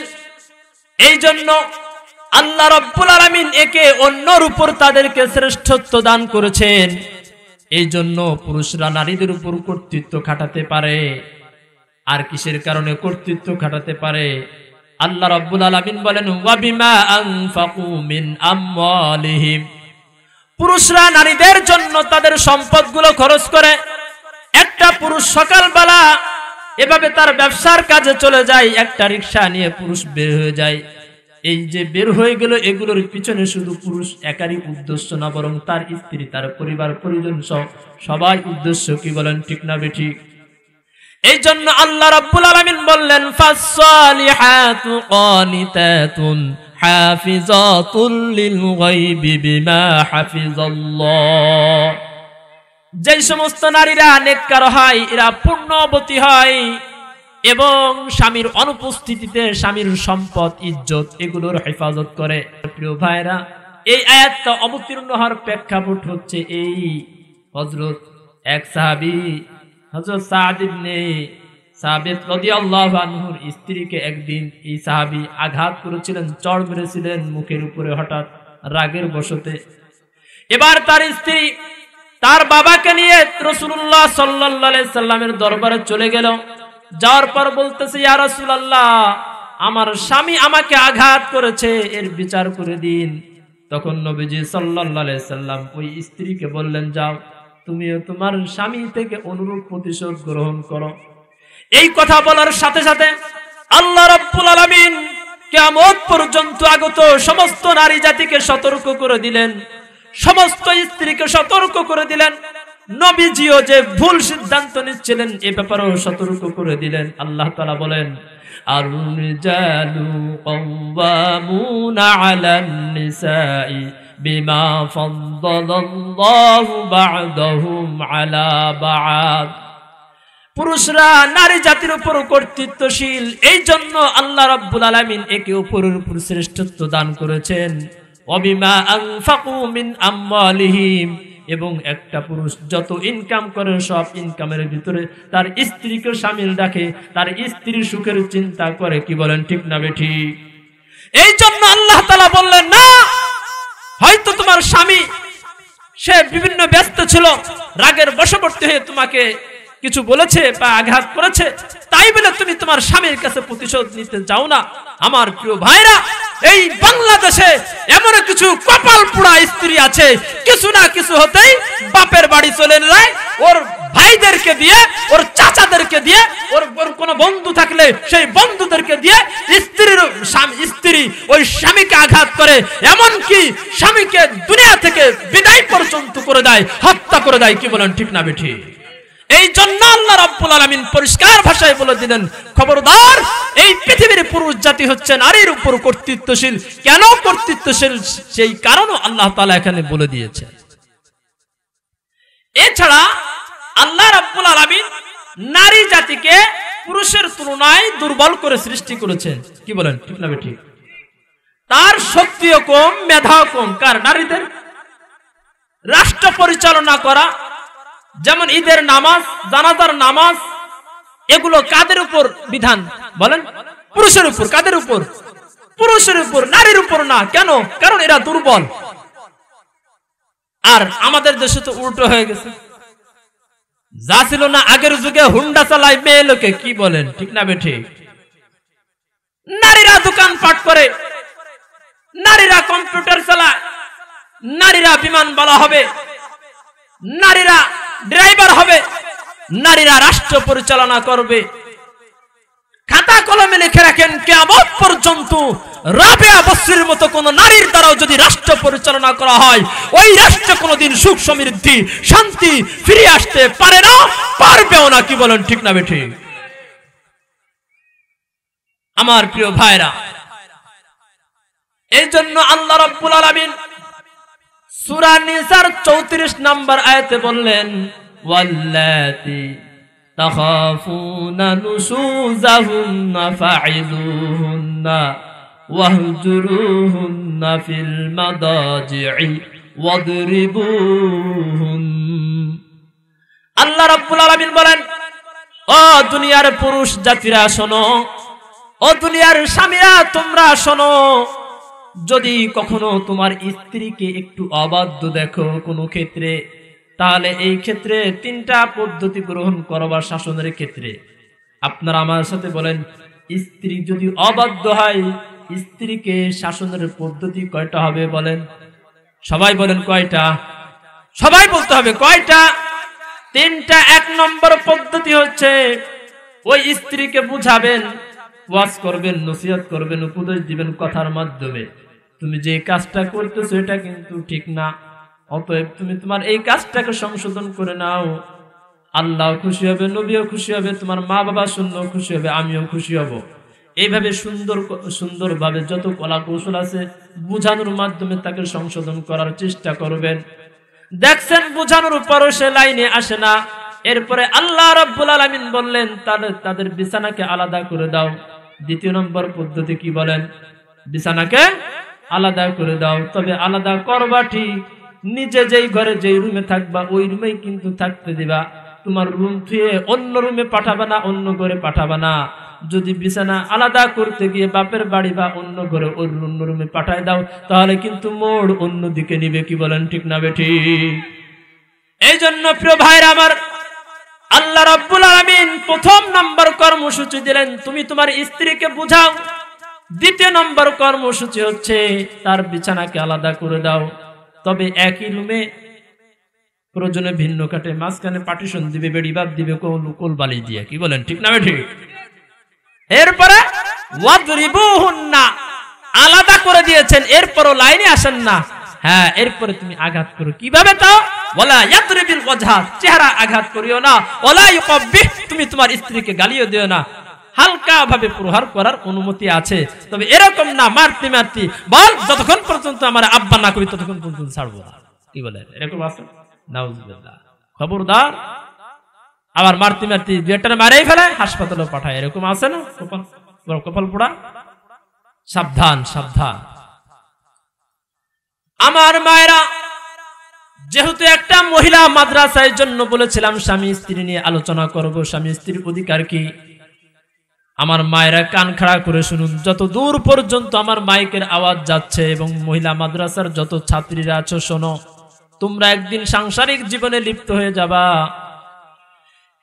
এই জন্য আল্লাহ রাব্বুল আলামিন একে অন্যর উপর তাদেরকে শ্রেষ্ঠত্ব দান করেছেন। এই জন্য পুরুষরা নারীদের উপর কর্তৃত্ব খাটাতে পারে। আর কিসের কারণে কর্তৃত্ব খাটাতে পারে? আল্লাহ রাব্বুল আলামিন বলেন, ওয়া বিমা আনফাকু মিন আমওয়ালিহিম, পুরুষরা নারীদের জন্য তাদের সম্পদগুলো খরচ করে। একটা পুরুষ সকালবেলা এভাবে তার ব্যবসার কাজে চলে যায়, একটা রিকশা নিয়ে পুরুষ বের হয়ে যায়। এই যে বের হয়ে গেল, এগুলোর পিছনে শুধু পুরুষ একারই উদ্দেশ্য না, বরং তার স্ত্রী, তার পরিবার পরিজন সহ সবাই উদ্দেশ্য। কি বলেন, ঠিক না বেঠিক? এই জন্য আল্লাহ রাব্বুল আলামিন বললেন, ফাসসালিহাতু কানিতাতুন হাফিজাতুল লিল গায়বি বিমা হাফিজাল্লাহ। যে সমস্ত নারীরা নেককার হয়, এরা পূর্ণবতী হয় এবং স্বামীর অনুপস্থিতিতে স্বামীর সম্পদ, ইজ্জত এগুলোর হেফাজত করে। প্রিয় ভাইরা, এই আয়াতটা অবতীর্ণ হওয়ার প্রেক্ষাপট হচ্ছে এই, হযরত এক সাহাবী হযরত সাদ ইবনে সাবিত রাদিয়াল্লাহু আনহুর স্ত্রীকে একদিন এই সাহাবী আঘাত করেছিলেন, চড় মেরেছিলেন মুখের উপরে হঠাৎ রাগের বশতে। এবার তার স্ত্রী তার বাবাকে নিয়ে রাসূলুল্লাহ সাল্লাল্লাহু আলাইহি সাল্লামের দরবারে চলে গেল। যাওয়ার পর বলতেছে, ইয়া রাসূলুল্লাহ, আমার স্বামী আমাকে আঘাত করেছে, এর বিচার করে দিন। তখন নবীজি সাল্লাল্লাহু আলাইহি সাল্লাম ওই স্ত্রীকে বললেন, যাও তুমিও তোমার স্বামী থেকে অনুরূপ প্রতিশোধ গ্রহণ করো। এই কথা বলার সাথে সাথে আল্লাহ রাব্বুল আলামিন কিয়ামত পর্যন্ত আগত সমস্ত নারী জাতিকে সতর্ক করে দিলেন, সমস্ত স্ত্রীকে সতর্ক করে দিলেন। নবীজিও যে ভুল সিদ্ধান্ত নিচ্ছিলেন এ ব্যাপারেও সতর্ক করে দিলেন। আল্লাহ তাআলা বলেন, আর-রিজালু কাওয়ামুনা আলান নিসাই বিমা ফাদ্দালাল্লাহু বা'দাহুম আলা বা'দ। পুরুষরা নারী জাতির উপর কর্তৃত্বশীল, এই জন্য আল্লাহ রাব্বুল আলামিন একে অপরের উপর শ্রেষ্ঠত্ব দান করেছেন। ওয়াবিমা আনফাকু মিন আমওয়ালিহিম, এবং একটা পুরুষ যত ইনকাম করে সব ইনকামের ভিতরে তার স্ত্রীকে শামিল রাখে, তার স্ত্রীর সুখের চিন্তা করে। কি বলেন ঠিক না বেঠিক? এই জন্য আল্লাহ তাআলা বললেন না, হয়তো তোমার স্বামী সে বিভিন্ন ব্যস্ত ছিল, রাগের বশবর্তী হয়ে তোমাকে কিছু বলেছে বা আঘাত করেছে, তাই বলে তুমি তোমার স্বামীর কাছে প্রতিশোধ নিতে যাও না। আমার প্রিয় ভাইরা, এই বাংলাদেশে এমন কিছু কপাল পোড়া স্ত্রী আছে, কিছু না কিছু হতেই বাপের বাড়ি চলে যায়, ওর ভাইদেরকে দিয়ে, ওর চাচাদেরকে দিয়ে, ওর কোনো বন্ধু থাকলে সেই বন্ধুদেরকে দিয়ে স্ত্রী ওই স্বামীকে আঘাত করে, এমনকি স্বামীকে দুনিয়া থেকে বিদায় পর্যন্ত করে দেয়, হত্যা করে দেয়। কি বলেন ঠিক না বেঠিক? এই জন্য আল্লাহ রাব্বুল আলামিন পরিষ্কার ভাষায় বলে দিলেন, খবরদার, এই পৃথিবীর পুরুষ জাতি হচ্ছে নারীর উপর কর্তৃত্বশীল। কেন কর্তৃত্বশীল সেই কারণও আল্লাহ তাআলা এখানে বলে দিয়েছে। এছাড়া আল্লাহ রাব্বুল আলামিন নারী জাতিকে পুরুষের তুলনায় দুর্বল করে সৃষ্টি করেছেন। কি বলেন ঠিক না বেঠিক? তার শক্তিও কম, মেধাও কম। কার? নারীদের। রাষ্ট্র পরিচালনা করা, যেমন ঈদের নামাজ, জানাজার নামাজ, এগুলো কাদের উপর বিধান? বলেন। পুরুষের উপর। কাদের উপর? পুরুষের উপর, নারীর উপর না। কেন? কারণ এরা দুর্বল। আর আমাদের দেশে তো উল্টো হয়ে গেছে। যা ছিল না আগের যুগে, হুন্ডা চালায় মেয়ে লোকে। কি বলেন ঠিক না বেঠিক? নারীরা দোকানপাট করে, নারীরা কম্পিউটার চালায়, নারীরা বিমানবালা হবে, নারীরা ড্রাইভার হবে, নারীরা রাষ্ট্র পরিচালনা করবে। খাতা কলমে লিখে রাখেন, কিয়ামত পর্যন্ত রাবেয়া বসরির মতো কোন নারীর দ্বারাও যদি রাষ্ট্র পরিচালনা করা হয়, ওই রাষ্ট্রে কোনোদিন সুখ সমৃদ্ধি শান্তি ফিরে আসতে পারে না, পারবেও না। কি বলেন ঠিক না বেঠিক? আমার প্রিয় ভাইরা, এই জন্য আল্লাহ রাব্বুল আলামিন সূরা নিসার 34 নম্বর আয়াতে বললেন, ওয়াল্লাতি তাখাফুনা নুশুজাহুন্না ফা'iযুহুন্না ওয়াহজুরুহুন্না ফিল মাদাজি'i ওয়াদরিবুহুন। আল্লাহ রাব্বুল আলামিন বলেন, ও দুনিয়ার পুরুষ জাতিরা শোনো, ও দুনিয়ার স্বামীরা তোমরা শোনো, যদি কখনো তোমার স্ত্রীকে একটু অবাধ্য দেখো কোনো ক্ষেত্রে, তাহলে এই ক্ষেত্রে 3টা পদ্ধতি গ্রহণ করবা শাসনের ক্ষেত্রে। আপনারা আমার সাথে বলেন, স্ত্রী যদি অবাধ্য হয়, স্ত্রীকে শাসনের পদ্ধতি কয়টা হবে? বলেন, সবাই বলেন কয়টা? সবাই বলতে হবে কয়টা? 3টা। 1 নম্বর পদ্ধতি হচ্ছে, ওই স্ত্রীকে বুঝাবেন, ওয়াজ করবেন, নসিহত করবেন, উপদেশ দিবেন কথার মাধ্যমে, তুমি যে কাজটা করতেছো এটা কিন্তু ঠিক না, অতএব তুমি তোমার এই কাজটাকে সংশোধন করে নাও। আল্লাহ খুশি হবে, নবীও খুশি হবে, তোমার মা বাবা শুনলেও খুশি হবে, আমিও খুশি হব। এইভাবে সুন্দরভাবে যত কলা কৌশল আছে বুঝানোর মাধ্যমে তাকে সংশোধন করার চেষ্টা করবেন। দেখছেন বুঝানোর পরও সে লাইনে আসে না, এরপরে আল্লাহ রাব্বুল আলামিন বললেন, তাদের বিছানাকে আলাদা করে দাও। 2 নম্বর পদ্ধতি কি বলেন? বিছানাকে আলাদা করে দাও। তবে আলাদা করবা ঠিক, নিজে যেই ঘরে যেই রুমে থাকবা ওই রুমেই কিন্তু থাকতে দিবা। তোমার রুম থুয়ে অন্য রুমে পাঠাবা না, অন্য ঘরে পাঠাবা না। যদি বিছানা আলাদা করতে গিয়ে বাপের বাড়ি বা অন্য ঘরে অন্য রুমে পাঠায় দাও, তাহলে কিন্তু মোড় অন্য দিকে নিবে। কি বলেন ঠিক না বেঠিক? এই জন্য প্রিয় ভাইরা আমার, আল্লাহ রাব্বুল আলামিন 1 নম্বর কর্মসূচি দিলেন, তুমি তোমার স্ত্রীকে বুঝাও। 2 নম্বর কর্মসূচি হচ্ছে, তার বিছানাকে আলাদা করে দাও। তবে একই রুমে, প্রয়োজনে ভিন্ন কাটে, মাঝখানে পার্টিশন দিবে, বেড়িবাদ দিবে, কোল বালি দিয়ে। কি বলেন ঠিক না বেঠিক? এরপরে ওয়াদরিবুহুন্না, আলাদা করে দিয়েছেন, এরপরও লাইনে আসেন না। হ্যাঁ, এরপরে তুমি আঘাত করো। কিভাবে? তাও ওয়ালা ইয়াদরিবিল ওয়াজহা, চেহারা আঘাত করিও না। ওয়ালা ইউকাব্বিহ, তুমি তোমার স্ত্রীকে গালিও দিও না। হালকা ভাবে প্রহার করার অনুমতি আছে, তবে এরকম না মারতে মারতে বল যতক্ষণ পর্যন্ত আমার আব্বা না করি ততক্ষণ পর্যন্ত ছাড়বো না। কি বলেন? এরকম আছে? নাউজুবিল্লাহ। খবরদার। আবার মারতে মারতে 2টা মারেই ফেলে, হাসপাতালে পাঠায়, এরকম আছে না? কপাল পোড়া। সাবধান, সাবধান। আমার মায়েরা, যেহেতু একটা মহিলা মাদ্রাসার জন্য বলেছিলাম স্বামী স্ত্রী নিয়ে আলোচনা করব, স্বামী স্ত্রীর অধিকার কি। আমার মায়েরা কান খাড়া করে শুনুন, যত দূর পর্যন্ত আমার মাইকের আওয়াজ যাচ্ছে এবং মহিলা মাদ্রাসার যত ছাত্রীরা আছো শোনো, তোমরা একদিন সাংসারিক জীবনে লিপ্ত হয়ে যাবা।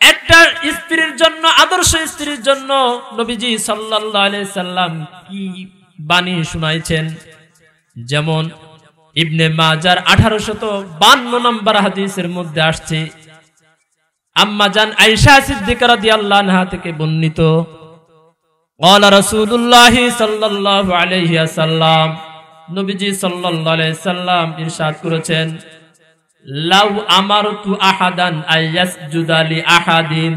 একটা স্ত্রীর জন্য, আদর্শ স্ত্রীর জন্য নবীজি সাল্লাল্লাহু আলাইহি সাল্লাম কি বাণী শুনাইছেন। যেমন ইবনে মাজার 1852 নম্বর হাদিসের মধ্যে আসছে, আম্মা জান আয়েশা সিদ্দিকা রাদিয়াল্লাহু আনহা থেকে বর্ণিত, قال رسول الله صلى الله عليه وسلم, নবীজি সাল্লাল্লাহু আলাইহি সাল্লাম ইরশাদ করেছেন, লাউ আমারতু আহাদান আয়াসজুদা লি আহাদিন,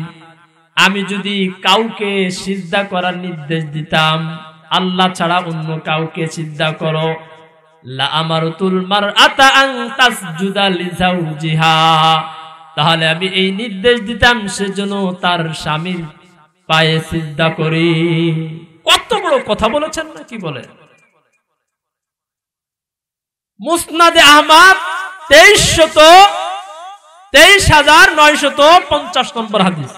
আমি যদি কাউকে সিজদা করার নির্দেশ দিতাম, আল্লাহ ছাড়া অন্য কাউকে সিজদা করো, লা আমারতুল মারআতা আন তাসজুদা লি যাওজিহা, তাহলে আমি এই নির্দেশ দিতাম সে যেন তার স্বামীর পায়ে সিজদা করি। কত বড় কথা বলেছেন না, কি বলে। মুসনাদে আহমদ 23,950 নম্বর হাদিস।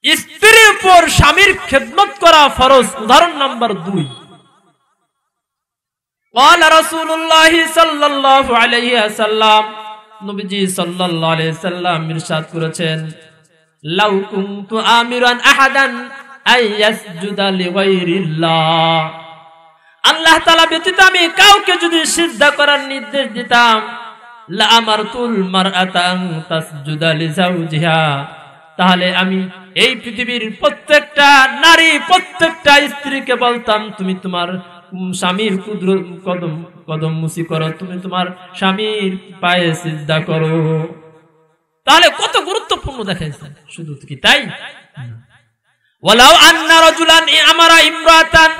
স্ত্রীর উপর স্বামীর খেদমত করা ফরজ। উদাহরণ নাম্বার 2, قال رسول الله صلى الله عليه وسلم, নবীজি সাল্লাল্লাহু আলাইহি সাল্লাম ইরশাদ করেছেন, লাউ কুনতু আমিরান আহাদান আইয়াসজুদা লিগাইরিল্লাহ, আল্লাহ তাআলা ব্যতীত আমি কাউকে যদি সিজদা করার নির্দেশ দিতাম, লা আমারতুল মারআতা আন তাসজুদা লিজাওজিহা, তাহলে আমি এই পৃথিবীর প্রত্যেকটা নারী, প্রত্যেকটা স্ত্রীকে বলতাম তুমি তোমার স্বামীর কদম মুসি করো, তুমি তোমার স্বামীর পায়ে সিজদা করো। তাহলে কত গুরুত্বপূর্ণ দেখাইছে। শুধু কি তাই? ওয়ালাউ আন্না রাজুলান আমারা ইমরাতান,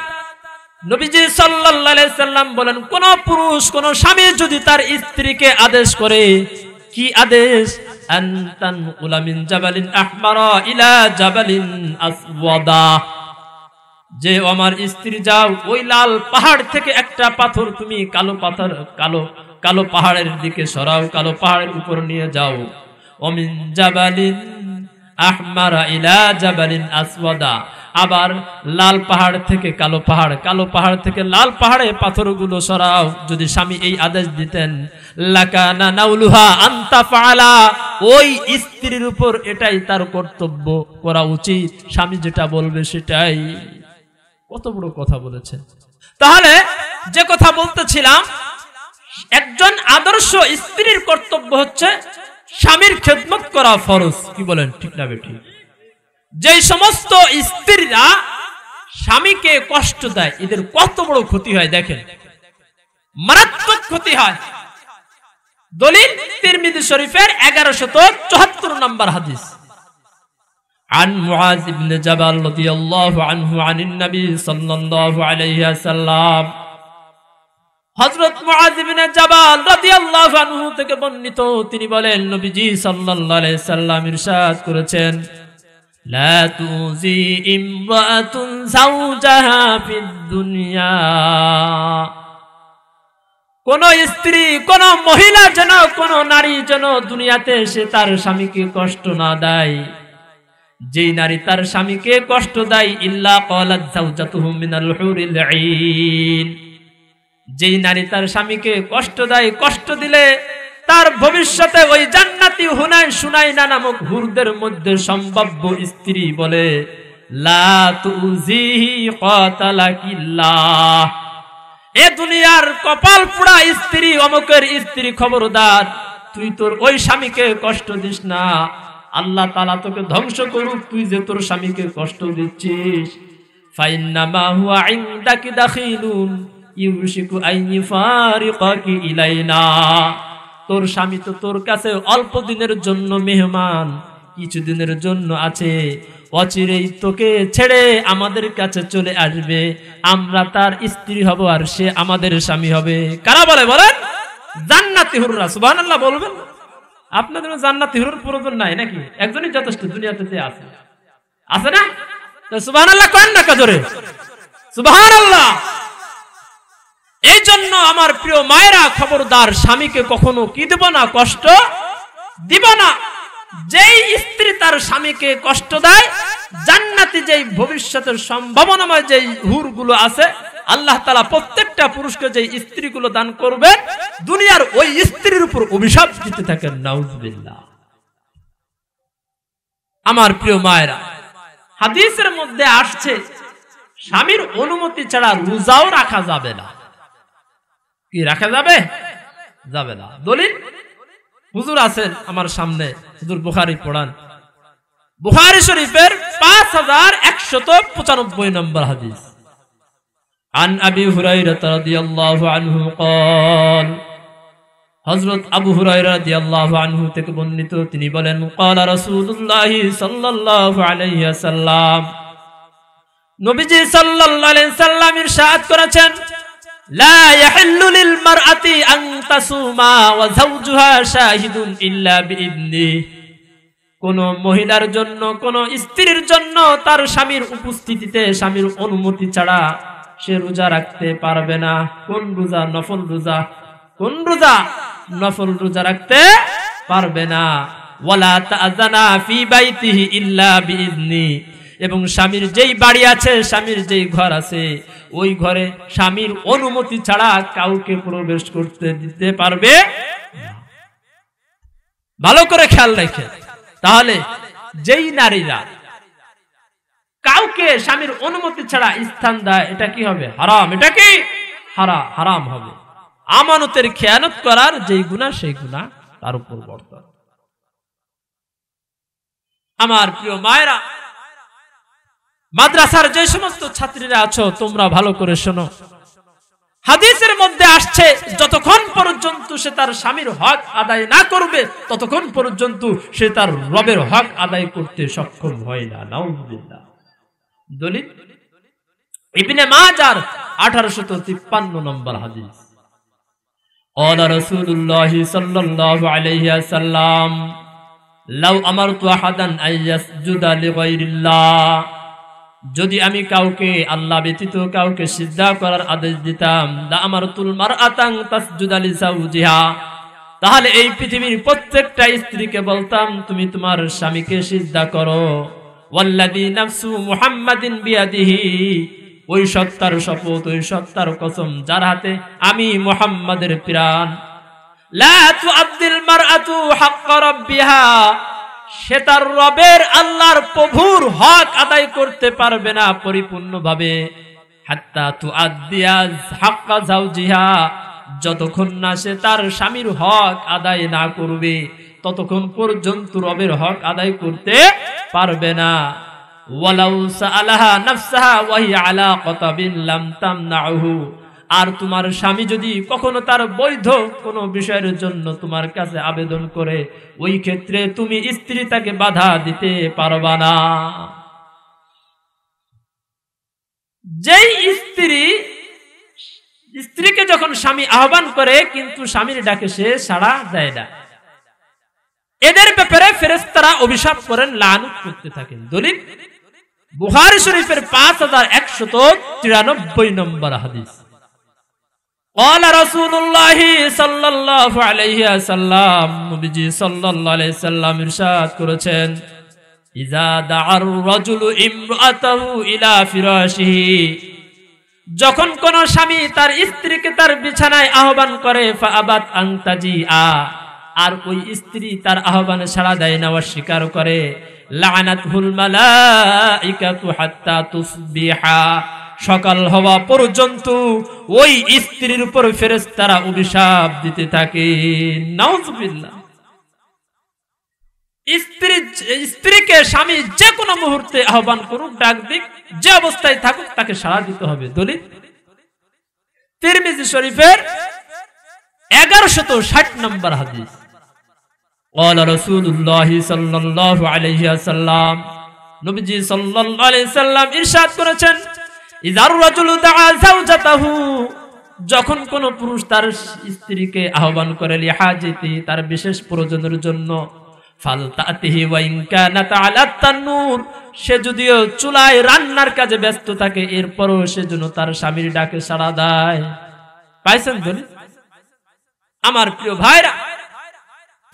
নবীজি সাল্লাল্লাহু আলাইহি সাল্লাম বলেন, কোন পুরুষ, কোন স্বামী যদি তার স্ত্রীকে আদেশ করে, কি আদেশ? আনতান উলামিন জাবালিন আহমারা ইলা জাবালিন আসওয়াদা, যে আমার স্ত্রী যাও ওই লাল পাহাড় থেকে একটা পাথর তুমি কালো পাহাড়ের দিকে সরাও, কালো পাহাড়ের উপর নিয়ে যাও। ওমিন জাবালিন আহমারা ইলা জাবালিন আসওয়াদা, আবার লাল পাহাড় থেকে কালো পাহাড় থেকে লাল পাহাড়ে পাথরগুলো সরাও। যদি স্বামী এই আদেশ দিতেন, লাকানা নাউলুহা আনতা ফাআলা, ওই স্ত্রীর উপর এটাই তার কর্তব্য করা উচিত, স্বামী যেটা বলবে সেটাই। কত বড় কথা বলেছেন। তাহলে যে কথা বলতেছিলাম, একজন আদর্শ স্ত্রীর কর্তব্য হচ্ছে স্বামীর খেদমত করা ফরজ। কি বলেন, ঠিক না বেঠিক? যে সমস্ত স্ত্রীরা স্বামীকে কষ্ট দেয়, এদের কত বড় ক্ষতি হয় দেখেন, মারাত্মক ক্ষতি হয়। দলিল তিরমিজি শরীফের 1174 নম্বর হাদিস। عن معاذ بن جبل رضي الله عنه عن النبي صلى الله عليه وسلم, হযরত মুআয ইবনে জাবাল রাদিয়াল্লাহু আনহু থেকে বর্ণিত, তিনি বলেন, নবীজি সাল্লাল্লাহু আলাইহি সাল্লাম ইরশাদ করেছেন, লা তুজি ইমরাতুন যাওজাহা ফিদ দুনিয়া, কোন স্ত্রী, কোন মহিলা যেন, কোন নারী যেন দুনিয়াতে এসে তার স্বামীকে কষ্ট না দেয়। যেই নারী তার স্বামীকে কষ্ট দেয়, ইল্লা ক্বালাত যাওজাতুহু মিনাল হুরিল আইন, যেই নারী তার স্বামীকে কষ্ট দেয়, কষ্ট দিলে তার ভবিষ্যতে ওই জান্নাতি সুনাইনা নামক হুরদের মধ্যে সম্ভাব্য স্ত্রী বলে, লা তুজিহি ক্বাতালাকিল্লাহ, এ দুনিয়ার কপাল পোড়া স্ত্রী, অমুকের স্ত্রী, খবরদার তুই তোর ওই স্বামীকে কষ্ট দিস না, আল্লাহ তাআলা তোকে ধ্বংস করুক, তুই যে তোর স্বামীকে কষ্ট দিচ্ছিস। ফাইন্নামা হুয়া ইনদাকি দাখিলুন ইউশিকু আন ইফারিকাকি ইলাইনা, তোর স্বামী তো তোর কাছে অল্প দিনের জন্য মেহমান, কিছুদিনের জন্য আছে, অচিরেই তোকে ছেড়ে আমাদের কাছে চলে আসবে, আমরা তার স্ত্রী হব আর সে আমাদের স্বামী হবে। কারা বলে বলেন? জান্নাতি হুররা। সুবহানাল্লাহ বলবেন। আপনাদের জান্নাতি হুরুর প্রয়োজন নাই নাকি? একজনই যথেষ্ট, দুনিয়াতে যে আছে, আছে না? সুবহানাল্লাহ কোন না কাজরে? সুবহানাল্লাহ। এই জন্য আমার প্রিয় মায়েরা, খবরদার, স্বামীকে কখনো কি দেব না, কষ্ট দিব না। যেই স্ত্রী তার স্বামীকে কষ্ট দেয়, জান্নাতে যেই ভবিষ্যতের সম্ভাবনাময় যেই হুরগুলো আছে, আল্লাহ তাআলা প্রত্যেকটা পুরুষকে যেই স্ত্রীগুলো দান করবেন, দুনিয়ার ওই স্ত্রীর উপর অভিশাপ দিতে থাকেন। নাউজুবিল্লাহ। আমার প্রিয় মায়েরা, হাদিসের মধ্যে আসছে স্বামীর অনুমতি ছাড়া রোজাও রাখা যাবে না। কি রাখা যাবে? যাবে না। দলিল হুজুর আছেন আমার সামনে, হুজুর বুখারী পড়ান, বুখারী শরীফের 5195 নম্বর হাদিস। আন আবি হুরায়রা রাদিয়াল্লাহু আনহু قال, হযরত আবু হুরায়রা রাদিয়াল্লাহু আনহু থেকে বর্ণিত, তিনি বলেন, ক্বালা রাসূলুল্লাহ সাল্লাল্লাহু আলাইহি ওয়াসাল্লাম, নবীজি সাল্লাল্লাহু আলাইহি ওয়াসাল্লাম ইরশাদ করেছেন, লা ইয়াহিল্লু লিল মারআতি আন তাসুমা ওয়া যাওজুহা শাহিদুন ইল্লা বিইذনি। কোন মহিলার জন্য, কোন স্ত্রীর জন্য তার স্বামীর উপস্থিতিতে, স্বামীর অনুমতি ছাড়া সে রোজা রাখতে পারবে না। কোন রোজা? নফল রোজা। কোন রোজা? নফল রোজা রাখতে পারবে না। ওয়ালা তাআযানা ফি বাইতিহি ইল্লা বিইذনি। এবং স্বামীর যেই বাড়ি আছে, স্বামীর যেই ঘর আছে, ওই ঘরে স্বামীর অনুমতি ছাড়া কাউকে প্রবেশ করতে দিতে পারবে না। ভালো করে খেয়াল রাখেন। তাহলে যেই নারীরা কাউকে স্বামীর অনুমতি ছাড়া স্থান দেয়, এটা কি হবে? হারাম। এটা কি হারাম হবে। আমানতের খেয়ানত করার যেই গুনাহ, সেই গুনাহ তার উপর বর্তায়। আমার প্রিয় মায়েরা, মাদ্রাসার যে সমস্ত ছাত্রীরা আছো, তোমরা ভালো করে শোনো। হাদিসের মধ্যে আসছে, যতক্ষণ পর্যন্ত সে তার স্বামীর হক আদায় না করবে, ততক্ষণ পর্যন্ত সে তার রবের হক আদায় করতে সক্ষম হয় না। নাউজুবিল্লাহ। দলিল ইবনে মাজার 1853 নম্বর হাদিস। ক্বালা রাসূলুল্লাহ সাল্লাল্লাহু আলাইহি ওয়াসাল্লাম, লাউ আমারতু আহাদান আইয়াসজুদা লিগাইরিল্লাহ, যদি আমি কাউকে, আল্লাহ ব্যতীত কাউকে সিজদা করার আদেশ দিতাম, লা আমারতুল মারআতান তাসজুদা লিজাওজিহা, তাহলে এই পৃথিবীর প্রত্যেকটা স্ত্রীকে বলতাম, তুমি তোমার স্বামীকে সিজদা করো। ওয়াল্লাযী নাফসু মুহাম্মাদিন বিয়াদিহি, ওই সত্তার শপথ, ওই সত্তার কসম যার হাতে আমি মুহাম্মাদের প্রাণ, লা তুআদ্দিল মারআতু হাক্কা রাব্বিহা, সে তার রবের, আল্লাহর প্রভুর হক আদায় করতে পারবে না পরিপূর্ণভাবে, হাত্তা তুআদ্দিয়া হাক্কা যাওজিহা, যতক্ষণ না সে তার স্বামীর হক আদায় না করবে, ততক্ষণ পর্যন্ত রবের হক আদায় করতে পারবে না। ওয়ালাউ সাআলাহা নাফসাহা ওয়া হিয়া আলা কতাবিন লাম তামনাহু, আর তোমার স্বামী যদি কখনো তার বৈধ কোনো বিষয়ের জন্য তোমার কাছে আবেদন করে, ওই ক্ষেত্রে তুমি স্ত্রী তাকে বাধা দিতে পারবা না। যেই স্ত্রীকে যখন স্বামী আহ্বান করে, কিন্তু স্বামীর ডাকে সে সাড়া দেয় না, এদের ব্যাপারে ফেরেশতারা অভিশাপ করেন, লানত করতে থাকেন। দলিল বুখারী শরীফের 5193 নম্বর হাদিস। ক্বালা রাসূলুল্লাহ সাল্লাল্লাহু আলাইহি ওয়াসাল্লাম, নবীজি সাল্লাল্লাহু আলাইহি ওয়াসাল্লাম ইরশাদ করেছেন, ইযা দা'আর রাজুলু ইমরাতাহু ইলা ফিরাশিহি, যখন কোন স্বামী তার স্ত্রীকে তার বিছানায় আহ্বান করে, ফাআবাত আন তাজিআ, আর ওই স্ত্রী তার আহ্বানে সাড়া দেয় না, অস্বীকার করে, লা'নাতহুল মালাইকাতু হাত্তা তুসবিহা, সকাল হওয়া পর্যন্ত ওই স্ত্রীর উপর ফেরেশতারা অভিশাপ দিতে থাকে। নাউজুবিল্লাহ। স্ত্রীকে স্বামী যে কোনো মুহূর্তে আহ্বান করুক, ডাক দিক, যে অবস্থায় থাকুক, তাকে সাড়া দিতে হবে। দলিল তিরমিজি শরীফের 1160 নম্বর হাদিস। ক্বালা রাসূলুল্লাহ সাল্লাল্লাহু আলাইহি ওয়াসাল্লাম, নবীজি সাল্লাল্লাহু আলাইহি ওয়াসাল্লাম ইরশাদ করেছেন, ইযার রাজুলু দাআ যাওজাতাহু, যখন কোন পুরুষ তার স্ত্রীকে আহ্বান করে, লিহাজিতি, তার বিশেষ প্রয়োজনের জন্য, ফালতাতিহি ওয়া ইন কানাত আলা তান্নুর, সে যদিও চুলায় রান্নার কাজে ব্যস্ত থাকে, এরপরও সে যেন তার স্বামীর ডাকে সাড়া দেয়। পাইছেন দলিল? আমার প্রিয় ভাইরা,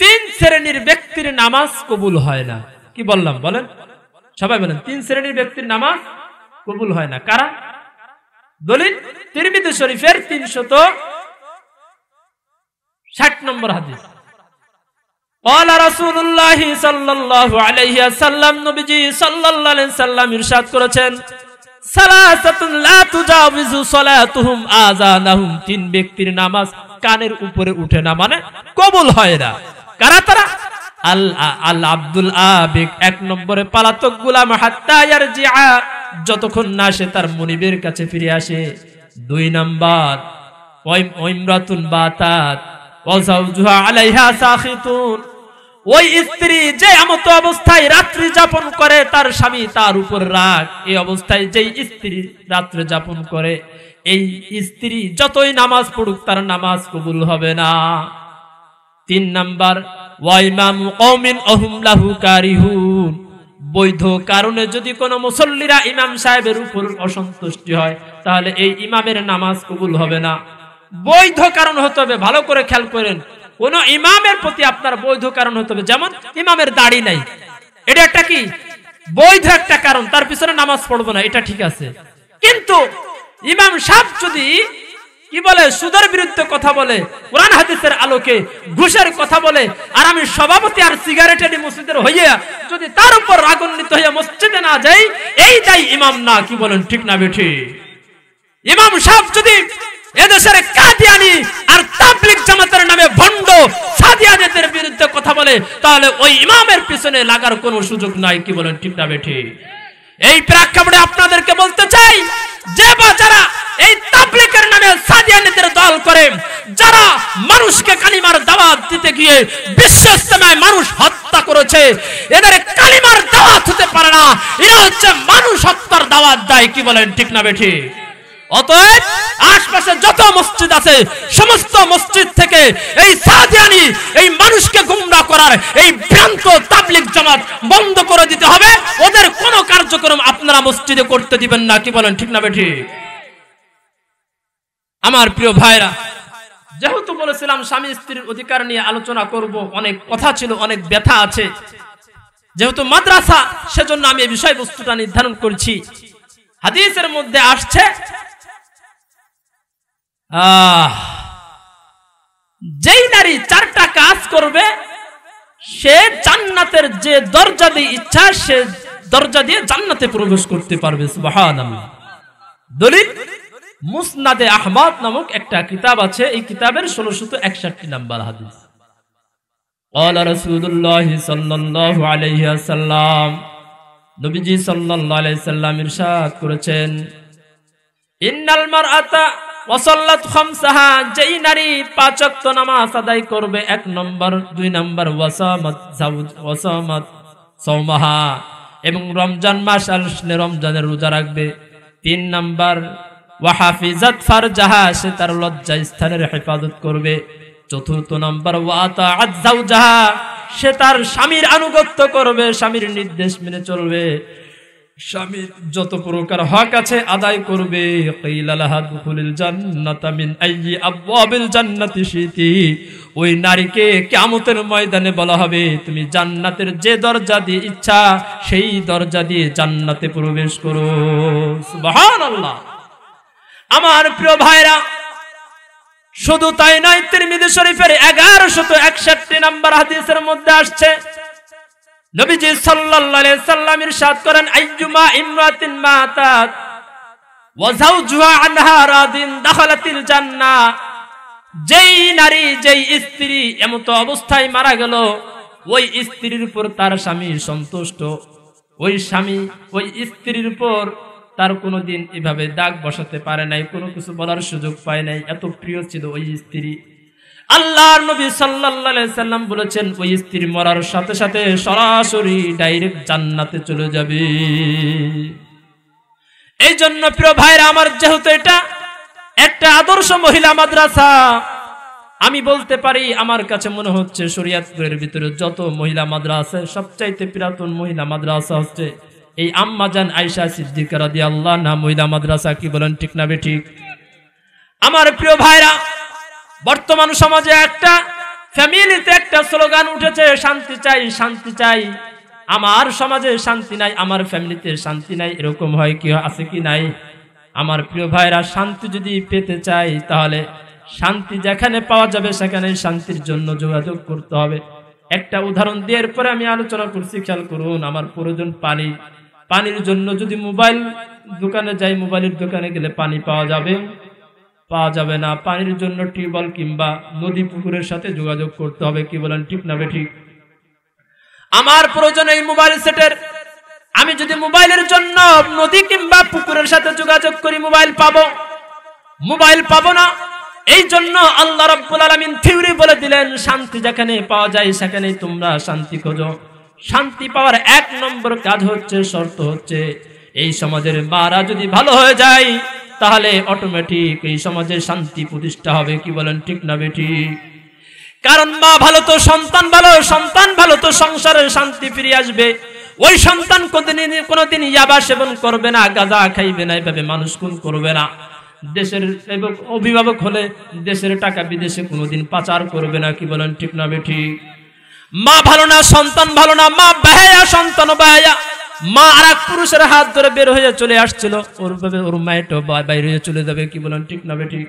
3 শ্রেণীর ব্যক্তির নামাজ কবুল হয় না। কি বললাম বলেন? সবাই বলেন, 3 শ্রেণীর ব্যক্তির নামাজ কবুল হয় না। কারা? দলিল তিরমিজি শরীফের 360 নম্বর হাদিস। قال رسول الله صلى الله عليه وسلم, নবীজি সাল্লাল্লাহু আলাইহি সাল্লাম ইরশাদ করেছেন, সালাসাতুন লা তুজাবিজু সালাতুহুম আযানাহুম, 3 ব্যক্তির নামাজ কানের উপরে উঠে না, মানে কবুল হয় না। কারা তারা? আল আব্দুল আবিক, 1 নম্বরে পালাতক গোলাম, হাত্তা ইয়ারজিআ, যতক্ষণ না সে তার মুনিবের কাছে ফিরে আসে। 2 নাম্বার ওয়াইমরাতুন বাতাত ওয়া যাওজুহা আলাইহা সাখিতুন, ওই স্ত্রী যে এমত অবস্থায় রাত্রি যাপন করে তার স্বামী তার উপর রাগ, এই অবস্থায় যেই স্ত্রী রাত্রি যাপন করে এই স্ত্রী যতই নামাজ পড়ুক তার নামাজ কবুল হবে না। 3 নাম্বার ওয়া ইমামু কওমিন আহুম লাহু কারিহুন, বৈধ কারণে যদি কোনো মুসল্লিরা ইমাম সাহেবের উপর অসন্তুষ্টি হয় তাহলে এই ইমামের নামাজ কবুল হবে না। বৈধ কারণ হতে হবে, ভালো করে খেয়াল করেন। কোন ইমামের প্রতি আপনার বৈধ কারণ হতে হবে, যেমন ইমামের দাড়ি নাই, এটা একটা কি বৈধ একটা কারণ, তার পিছনে নামাজ পড়বো না, এটা ঠিক আছে। কিন্তু ইমাম সাহেব যদি কি বলে সুদের বিরুদ্ধে কথা বলে, কোরআন হাদিসের আলোকে ঘুষের কথা বলে, আর আমি সভাপতি আর সিগারেটের মসজিদের হইয়া যদি তার উপর রাগান্বিত হইয়া মসজিদে না যাই, এইটাই ইমাম না। কি বলেন, ঠিক না বেঠি? ইমাম সাহেব যদি এদেশের কাদিয়ানি আর তাবলীগ জামাতের নামে ভণ্ড সাদিয়াতের বিরুদ্ধে কথা বলে তাহলে ওই ইমামের পিছনে লাগার কোনো সুযোগ নাই। কি বলেন, ঠিক না বেঠি? এই প্রেক্ষাপটে আপনাদেরকে বলতে চাই, যে বা যারা এই তাবলীগের নামে সাদিয়াতের দল করে, যারা মানুষকে কালিমার দাওয়াত দিতে গিয়ে বিশ্ব ইস্তেমায় মানুষ হত্যা করেছে, এদের কালিমার দাওয়াত হতে পারে না, এরা হচ্ছে মানুষ হত্যার দাওয়াত দেয়। কি বলেন, ঠিক না বেঠি? অতএব আশপাশে যত মসজিদ আছে সমস্ত মসজিদ থেকে এই সাদিয়ানি, এই মানুষকে গুমরাহ করার এই ভ্রান্ত তাবলীগ জামাত বন্ধ করে দিতে হবে। ওদের কোন কার্যক্রম আপনারা মসজিদে করতে দিবেন না। কি বলেন, ঠিক না বেঠি? আমার প্রিয় ভাইরা, যেহেতু বলেছিলাম স্বামী স্ত্রীর অধিকার নিয়ে আলোচনা করব, অনেক কথা ছিল, অনেক ব্যথা আছে, যেহেতু মাদ্রাসা সেজন্য আমি এই বিষয়বস্তুটা নির্ধারণ করছি। হাদিসের মধ্যে আসছে যেই নারী 4টা কাজ করবে সে জান্নাতের যে দরজা দিয়ে ইচ্ছা সে দরজা দিয়ে জান্নাতে প্রবেশ করতে পারবে। সুবহানাল্লাহ। দলিল মুসনাদে আহমদ নামক একটা কিতাব আছে, এই কিতাবের 1661 নম্বর হাদিস। ক্বালা রাসূলুল্লাহ সাল্লাল্লাহু আলাইহি ওয়াসাল্লাম, নবীজি সাল্লাল্লাহু আলাইহি সাল্লাম ইরশাদ করেছেন, ইন্নাল মারআতা ওয়াসাল্লাত খামসাহা, যেই নারী 5 ওয়াক্ত নামাজ আদায় করবে 1 নম্বর, 2 নম্বর ওয়াসামাত সাওমাহা, এবং রমজান মাস আসলে রমজানের রোজা রাখবে, 3 নম্বর ওয়া হাফিজাত ফারজাহা, সে তার লজ্জা স্থানের হেফাজত করবে, 4 নম্বর ওয়া আতাআত যাওজাহা, সে তার স্বামীর আনুগত্য করবে, স্বামীর নির্দেশ মেনে চলবে, স্বামীর যত প্রকার হক আছে আদায় করবে। কিলা লাহা দুখুলিল জান্নাতা মিন আইয়ি আবওয়াবিল জান্নাতি শিতি, ওই নারীকে কিয়ামতের ময়দানে বলা হবে তুমি জান্নাতের যে দরজা দিয়ে ইচ্ছা সেই দরজা দিয়ে জান্নাতে প্রবেশ করো। সুবহানাল্লাহ। আমার প্রিয় ভাইরা, শুধু তাই নয়, তিরমিজি শরীফের 1161 নম্বর হাদিসের মধ্যে আসছে, নবীজি সাল্লাল্লাহু আলাইহি সাল্লাম ইরশাদ করেন, আইয়ুমা ইমরাতিন মাতাত ওয়া যাওজুহা আনহা রাদিন দাখালাতিল জান্নাহ, যেই নারী যেই স্ত্রী এমত অবস্থায় মারা গেল ওই স্ত্রীর উপর তার স্বামী সন্তুষ্ট, ওই স্বামী ওই স্ত্রীর উপর তার কোনোদিন এভাবে দাগ বসাতে পারে নাই, কোনো কিছু বলার সুযোগ পায় নাই, এত প্রিয় ছিল ওই স্ত্রী। আল্লাহর নবী সাল্লাল্লাহু আলাইহি সাল্লাম বলেছেন ওই স্ত্রী মরার সাথে সাথে সরাসরি ডাইরেক্ট জান্নাতে চলে যাবে। এই জন্য প্রিয় ভাইরা আমার, যেহেতু এটা একটা আদর্শ মহিলা মাদ্রাসা, আমি বলতে পারি আমার কাছে মনে হচ্ছে শরীয়তের ভিতরে যত মহিলা মাদ্রাসা সবচাইতে পুরাতন মহিলা মাদ্রাসা হচ্ছে এই আম্মা জান আয়েশা সিদ্দিকা রাদিয়াল্লাহু আনহা মহিলা মাদ্রাসা। কি বলেন, ঠিক না বেঠিক? আমার প্রিয় ভাইরা, বর্তমান সমাজে একটা ফ্যামিলিতে একটা স্লোগান উঠেছে, শান্তি চাই, শান্তি চাই। আমার সমাজে শান্তি নাই, আমার ফ্যামিলিতে শান্তি নাই, এরকম হয় কি, আছে কি নাই? আমার প্রিয় ভাইরা, শান্তি যদি পেতে চাই তাহলে শান্তি যেখানে পাওয়া যাবে সেখানে শান্তির জন্য যোগাযোগ করতে হবে। একটা উদাহরণ দিয়ে এরপরে আমি আলোচনা করছি, খেয়াল করুন। আমার প্রয়োজন পানি, পানির জন্য যদি মোবাইল দোকানে যাই, মোবাইলের দোকানে গেলে পানি পাওয়া যাবে? পাওয়া যাবে না। পানির জন্য টিউবওয়েল কিংবা নদী পুকুরের সাথে যোগাযোগ করতে হবে। কি বলেন, ঠিক না বেঠিক? আমার প্রয়োজন এই মোবাইল সেটের, আমি যদি মোবাইলের জন্য নদী কিংবা পুকুরের সাথে যোগাযোগ করি, মোবাইল পাবো? মোবাইল পাবো না। এই জন্য আল্লাহ রাব্বুল আলামিন থিওরি বলে দিলেন, শান্তি যেখানে পাওয়া যায় সেখানেই তোমরা শান্তি খোঁজো। শান্তি পাওয়ার 1 নম্বর কাজ হচ্ছে, শর্ত হচ্ছে, এই সমাজের মারা যদি ভালো হয়ে যায় তাহলে অটোমেটিক এই সমাজে শান্তি প্রতিষ্ঠা হবে। কি বলেন, ঠিক না বেঠিক? কারণ মা ভালো তো সন্তান ভালো, সন্তান ভালো তো সংসারে শান্তি ফিরে আসবে। ওই সন্তান কোনদিন ইয়াবা সেবন করবে না, গাঁজা খাইবে না, এভাবে মানুষ খুন করবে না। দেশের অভিভাবক হলে দেশের টাকা বিদেশে কোনোদিন পাচার করবে না। কি বলেন, ঠিক না বেঠিক? মা ভালো না, সন্তান ভালো না, মা বাহায়া, সন্তান বাহায়া। মা আর এক পুরুষের হাত ধরে বের হয়ে চলে আসছিল, ওর মায়েরটা বাইরে হয়ে চলে যাবে। কি বলেন, ঠিক না বেঠিক?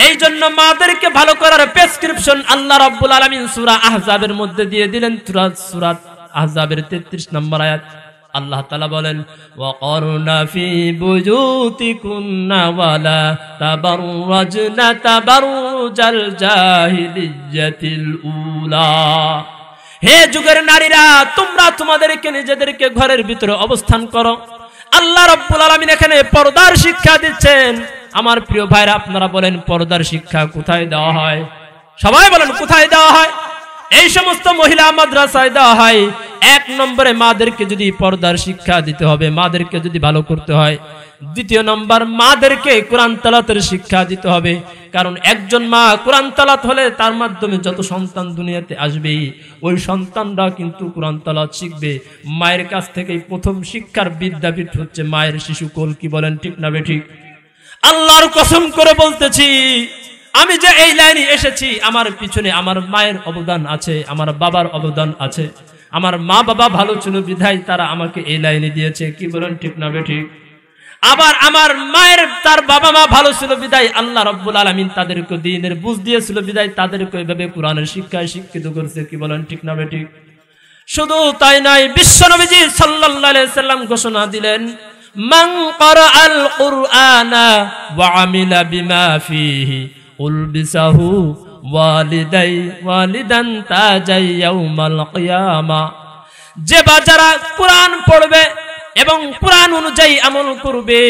এই জন্য মাদেরকে ভালো করার প্রেসক্রিপশন আল্লাহ রাব্বুল আলামিন সূরা আহজাবের মধ্যে দিয়ে দিলেন। সূরা আহজাবের 33 নম্বর আয়াত আল্লাহ তাআলা বলেন, ওয়াকারনা ফি বুয়ুতিকুন্না ওয়ালা তাবাররাজনা তাবাররুজাল জাহিলিয়াতিল উলা। হে যুগের নারীরা, তোমরা তোমাদেরকে নিজেদেরকে ঘরের ভিতরে অবস্থান করো। আল্লাহ রাব্বুল আলামিন এখানে পর্দার শিক্ষা দিচ্ছেন। আমার প্রিয় ভাইরা, আপনারা বলেন পর্দার শিক্ষা কোথায় দেওয়া হয়? সবাই বলেন কোথায় দেওয়া হয়? এই সমস্ত মহিলা মাদ্রাসায় দেওয়া হয়। 1 নম্বরে মাদেরকে যদি পর্দার শিক্ষা দিতে হবে, মাদেরকে যদি ভালো করতে হয়। 2 নম্বর, মাদেরকে কোরআন তেলাওয়াতের শিক্ষা দিতে হবে। কারণ একজন মা কোরআন তেলাওয়াত হলে তার মাধ্যমে যত সন্তান দুনিয়াতে আসবে, ওই সন্তানরা কিন্তু কোরআন তেলাওয়াত শিখবে। মায়ের কাছ থেকেই প্রথম শিক্ষার বিদ্যাপীঠ হচ্ছে মায়ের শিশুকোল। কি বলেন, ঠিক না বেঠিক? আল্লাহর কসম করে বলতেছি, আমি যে এই লাইনে এসেছি, আমার পিছনে আমার মায়ের অবদান আছে, আমার বাবার অবদান আছে। আমার মা বাবা ভালো ছিল বিধায় তারা আমাকে এই লাইনে দিয়েছে। কি বলেন, ঠিক না বেঠিক? আবার আমার মায়ের তার বাবা মা ভালো ছিল বিধায় আল্লাহ রাব্বুল আলামিন তাদেরকে দ্বীনের বুঝ দিয়েছিল বিধায় তাদেরকে এইভাবে কোরআনের শিক্ষায় শিক্ষিত করেছে। কি বলেন, ঠিক না বেঠিক? শুধু তাই নয়, বিশ্ব নবীজি সাল্লাল্লাহু আলাইহি সাল্লাম ঘোষণা দিলেন, মান ক্বারাআল কুরআনা ওয়া আমিলা বিমা ফিহি উলবিসাহু ওয়ালিদান তাজাই ইয়াউমাল কিয়ামা। যে বাজারা কোরআন পড়বে এবং কোরআন অনুযায়ী আমল করবে,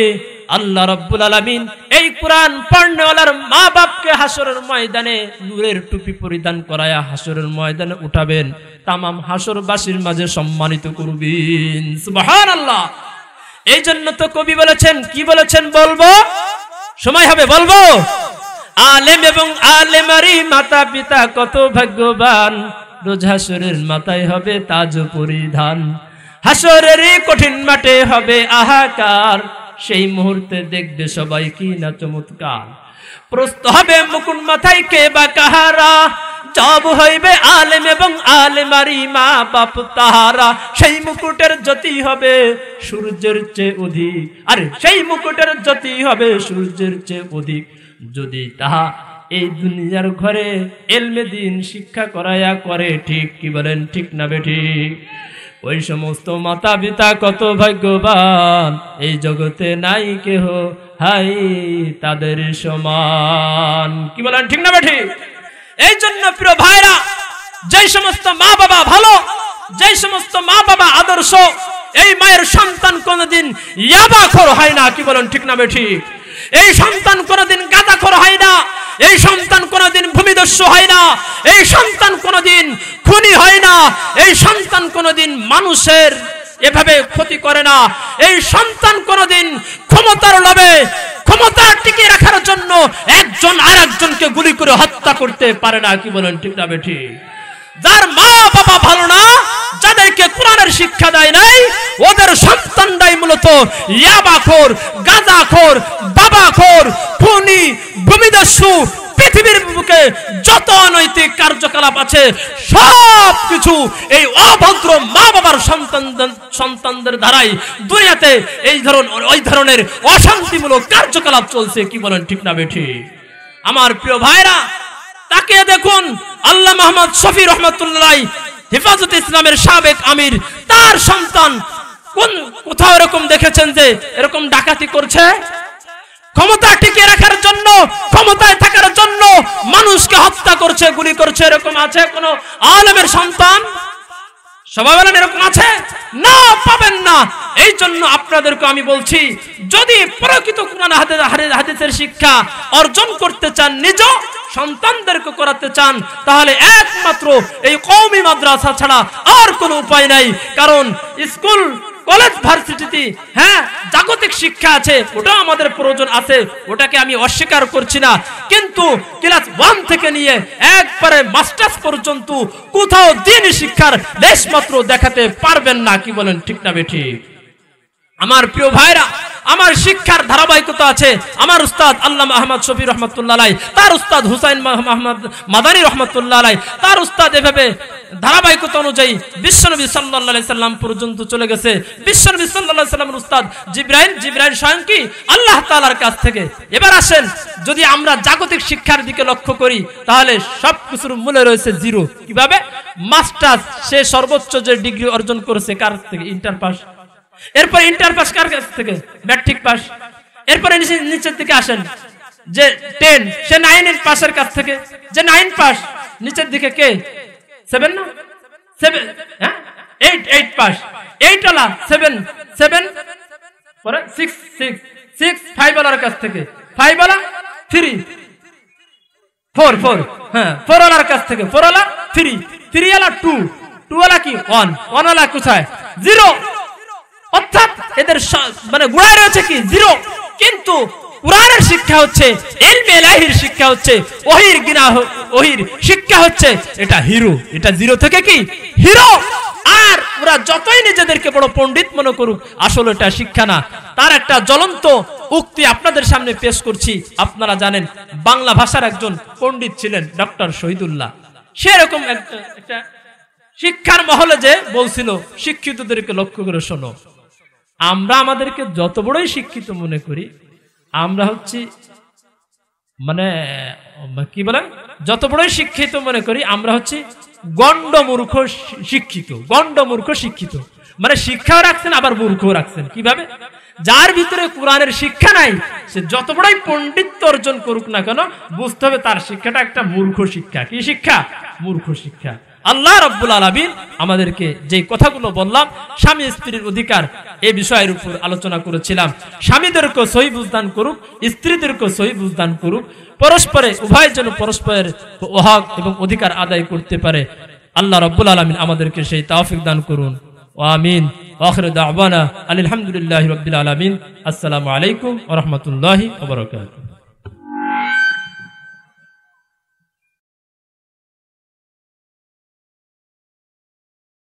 আল্লাহ রাব্বুল আলামিন এই কোরআন পড়নেওয়ালার মা বাপকে হাসরের ময়দানে নূরের টুপি পরিধান করায়া হাসরের ময়দানে উঠাবেন, তামাম হাসরবাসীর মাঝে সম্মানিত করবেন। সুবহানাল্লাহ। এই জন্য তো কবি বলেছেন, কি বলেছেন বলবো? সময় হবে বলবো। আলেম এবং আলেমারি মাতা পিতা কত ভাগ্যবান, রোজ হাসরের মাথায় হবে তাজ পরিধান। হাসরের কঠিন মাঠে হবে আহাকার, সেই মুহূর্তে দেখবে সবাই কি না চমৎকার। প্রশ্ন হবে মুকুট মাথায় কে বা কাহারা, জব হইবে আলেম এবং আলেমারি মা বাপ তাহারা। সেই মুকুটের জ্যোতি হবে সূর্যের চেয়ে অধিক, আরে সেই মুকুটের জ্যোতি হবে সূর্যের চেয়ে অধিক, যদি তাহা এই দুনিয়ার ঘরে এলমে দিন শিক্ষা করায়া করে। ঠিক কি বলেন, ঠিক না বেঠিক? ওই সমস্ত মাতা পিতা কত ভাগ্যবান, এই জগতে নাই কেহ হাই তাদের সমান। কি বলেন, ঠিক না বেঠিক? এই জন্য প্রিয় ভাইরা, যেই সমস্ত মা বাবা ভালো, যেই সমস্ত মা বাবা আদর্শ, এই মায়ের সন্তান কোনদিন ইয়াবাখোর হয় না। কি বলেন, ঠিক না বেঠিক? এই সন্তান কোনদিন গাঁজাখোর হয় না, এই সন্তান কোনদিন ভূমিদস্যু হয় না, এই সন্তান কোনদিন খুনি হয় না, এই সন্তান কোনদিন মানুষের এভাবে ক্ষতি করে না, এই সন্তান কোনদিন ক্ষমতার লোভে ক্ষমতা টিকিয়ে রাখার জন্য একজন আরেকজনকে গুলি করে হত্যা করতে পারে না। কি বলেন, ঠিক না বেঠিক? যার মা বাবা ভালো না, যাদেরকে কোরআনের শিক্ষা দেয় নাই, ওদের সন্তানরাই মূলত ইয়াবাখোর, গাঁজাখোর, বাবাখোর, খুনি, ভূমিদস্যু পৃথিবীর বুকে যত অনৈতিক কার্যকলাপ আছে সব কিছু এই অভদ্র মা বাবার সন্তানদের দ্বারাই দুনিয়াতে ওই ধরনের অশান্তিমূলক কার্যকলাপ চলছে। কি বলেন ঠিক না বেঠিক? আমার প্রিয় ভাইরা, তাকে দেখুন আল্লাহ মোহাম্মদ শফি রহমতুল্লাহ হেফাজতে ইসলামের সাবেক আমির, তার সন্তান কোথাও এরকম দেখেছেন যে এরকম ডাকাতি করছে? ক্ষমতা টিকে রাখার জন্য, ক্ষমতায় থাকার জন্য মানুষকে হত্যা করছে, গুলি করছে, এরকম আছে কোন আলেমের সন্তান? সবাই বলেন এরকম আছে? না, পাবেন না। এই জন্য আপনাদেরকে আমি বলছি, যদি প্রকৃত কোরআন হাদিসের শিক্ষা অর্জন করতে চান, নিজ সন্তানদেরকে করাতে চান, তাহলে একমাত্র এই কওমি মাদ্রাসা ছাড়া আর কোনো উপায় নাই। কারণ স্কুল, কলেজ, ভার্সিটিতে হ্যাঁ জাগতিক শিক্ষা আছে, ওটা আমাদের প্রয়োজন আছে, ওটাকে আমি অস্বীকার করছি না। কিন্তু ক্লাস 1 থেকে নিয়ে একবারে মাস্টার্স পর্যন্ত কোথাও দ্বীনি শিক্ষার লেশ মাত্র দেখাতে পারবেন না। কি বলেন ঠিক না বেঠিক? আমার প্রিয় ভাইরা, আমার শিক্ষার ধারাবাহিকতা আছে। আমার উস্তাদ আল্লামা আহমদ শফি রহমতুল্লাহ আলাইহি, তার উস্তাদ হুসাইন মাহমুদ মাদানী রহমতুল্লাহ আলাইহি, তার উস্তাদ এভাবে ধারাবাহিকতা অনুযায়ী বিশ্বনবী সাল্লাল্লাহু আলাইহি সাল্লাম পর্যন্ত চলে গেছে। বিশ্বনবী সাল্লাল্লাহু আলাইহি সাল্লামের উস্তাদ জিবরাইল স্বয়ং কি আল্লাহ তাআলার কাছ থেকে। এবার আসেন, যদি আমরা জাগতিক শিক্ষার দিকে লক্ষ্য করি, তাহলে সবকিছুর মূলে রয়েছে জিরো। কিভাবে? মাস্টার্স, সে সর্বোচ্চ যে ডিগ্রি অর্জন করেছে কার থেকে? Inter pass. এরপর ইন্টার পাস কার কাছ থেকে? Matric pass. এরপরে নিচের দিকে আসেন, যে 10, সে 9 পাসের কাছ থেকে। যে 9 পাস, নিচের দিকে কে? 7 না? 7, হ্যাঁ 8 পাস। 8 ওয়ালা 7 পরে 6 5 ওয়ালার কাছ থেকে। 5 ওয়ালা 3 4 হ্যাঁ 4 ওয়ালার কাছ থেকে। 4 ওয়ালা 3 ওয়ালা 2 ওয়ালা কি 1 ওয়ালা কোথায়? 0। অর্থাৎ এদের মানে গুণায় রয়েছে কি? 0। কিন্তু কুরআনের শিক্ষা হচ্ছে, ইলমে ইলাহির শিক্ষা হচ্ছে, ওহির শিক্ষা হচ্ছে, এটা হিরো। এটা 0 থেকে কি হিরো। আর ওরা যতই নিজেদেরকে বড় পণ্ডিত মনে করুক, আসলে এটা শিক্ষা না। তার একটা জ্বলন্ত উক্তি আপনাদের সামনে পেশ করছি। আপনারা জানেন, বাংলা ভাষার একজন পণ্ডিত ছিলেন ডক্টর শহীদুল্লাহ। সেরকম একটা শিক্ষার মহলে যে বলছিল, শিক্ষিতদেরকে লক্ষ্য করে শোনো, আমরা আমাদেরকে যত বড়ই শিক্ষিত মনে করি, আমরা হচ্ছি মানে কি বলেন, যত বড়ই শিক্ষিত মনে করি, আমরা হচ্ছি গণ্ডমূর্খ শিক্ষিত। গণ্ডমূর্খ শিক্ষিত মানে শিক্ষাও রাখছেন আবার মূর্খও রাখছেন। কিভাবে? যার ভিতরে কোরআনের শিক্ষা নাই, সে যত বড়ই পণ্ডিত্য অর্জন করুক না কেন, বুঝতে হবে তার শিক্ষাটা একটা মূর্খ শিক্ষা। কি শিক্ষা? মূর্খ শিক্ষা। আল্লাহ রাব্বুল আলামিন আমাদেরকে যে কথাগুলো বললাম, স্বামী স্ত্রীর অধিকার, এই বিষয়ের উপর আলোচনা করেছিলাম। স্বামীদেরকে সহি বুঝদান করুক, স্ত্রীদেরকে সহি বুঝদান করুক, পরস্পরে উভয়ের জন্য পরস্পরের হক এবং অধিকার আদায় করতে পারে। আল্লাহ রাব্বুল আলামিন আমাদেরকে সেই তৌফিক দান করুন। আমিন। আখিরু দাওয়ানা আলহামদুলিল্লাহি রাব্বিল আলামিন। আসসালামু আলাইকুম ওয়া রাহমাতুল্লাহি ওয়া বারাকাতুহু।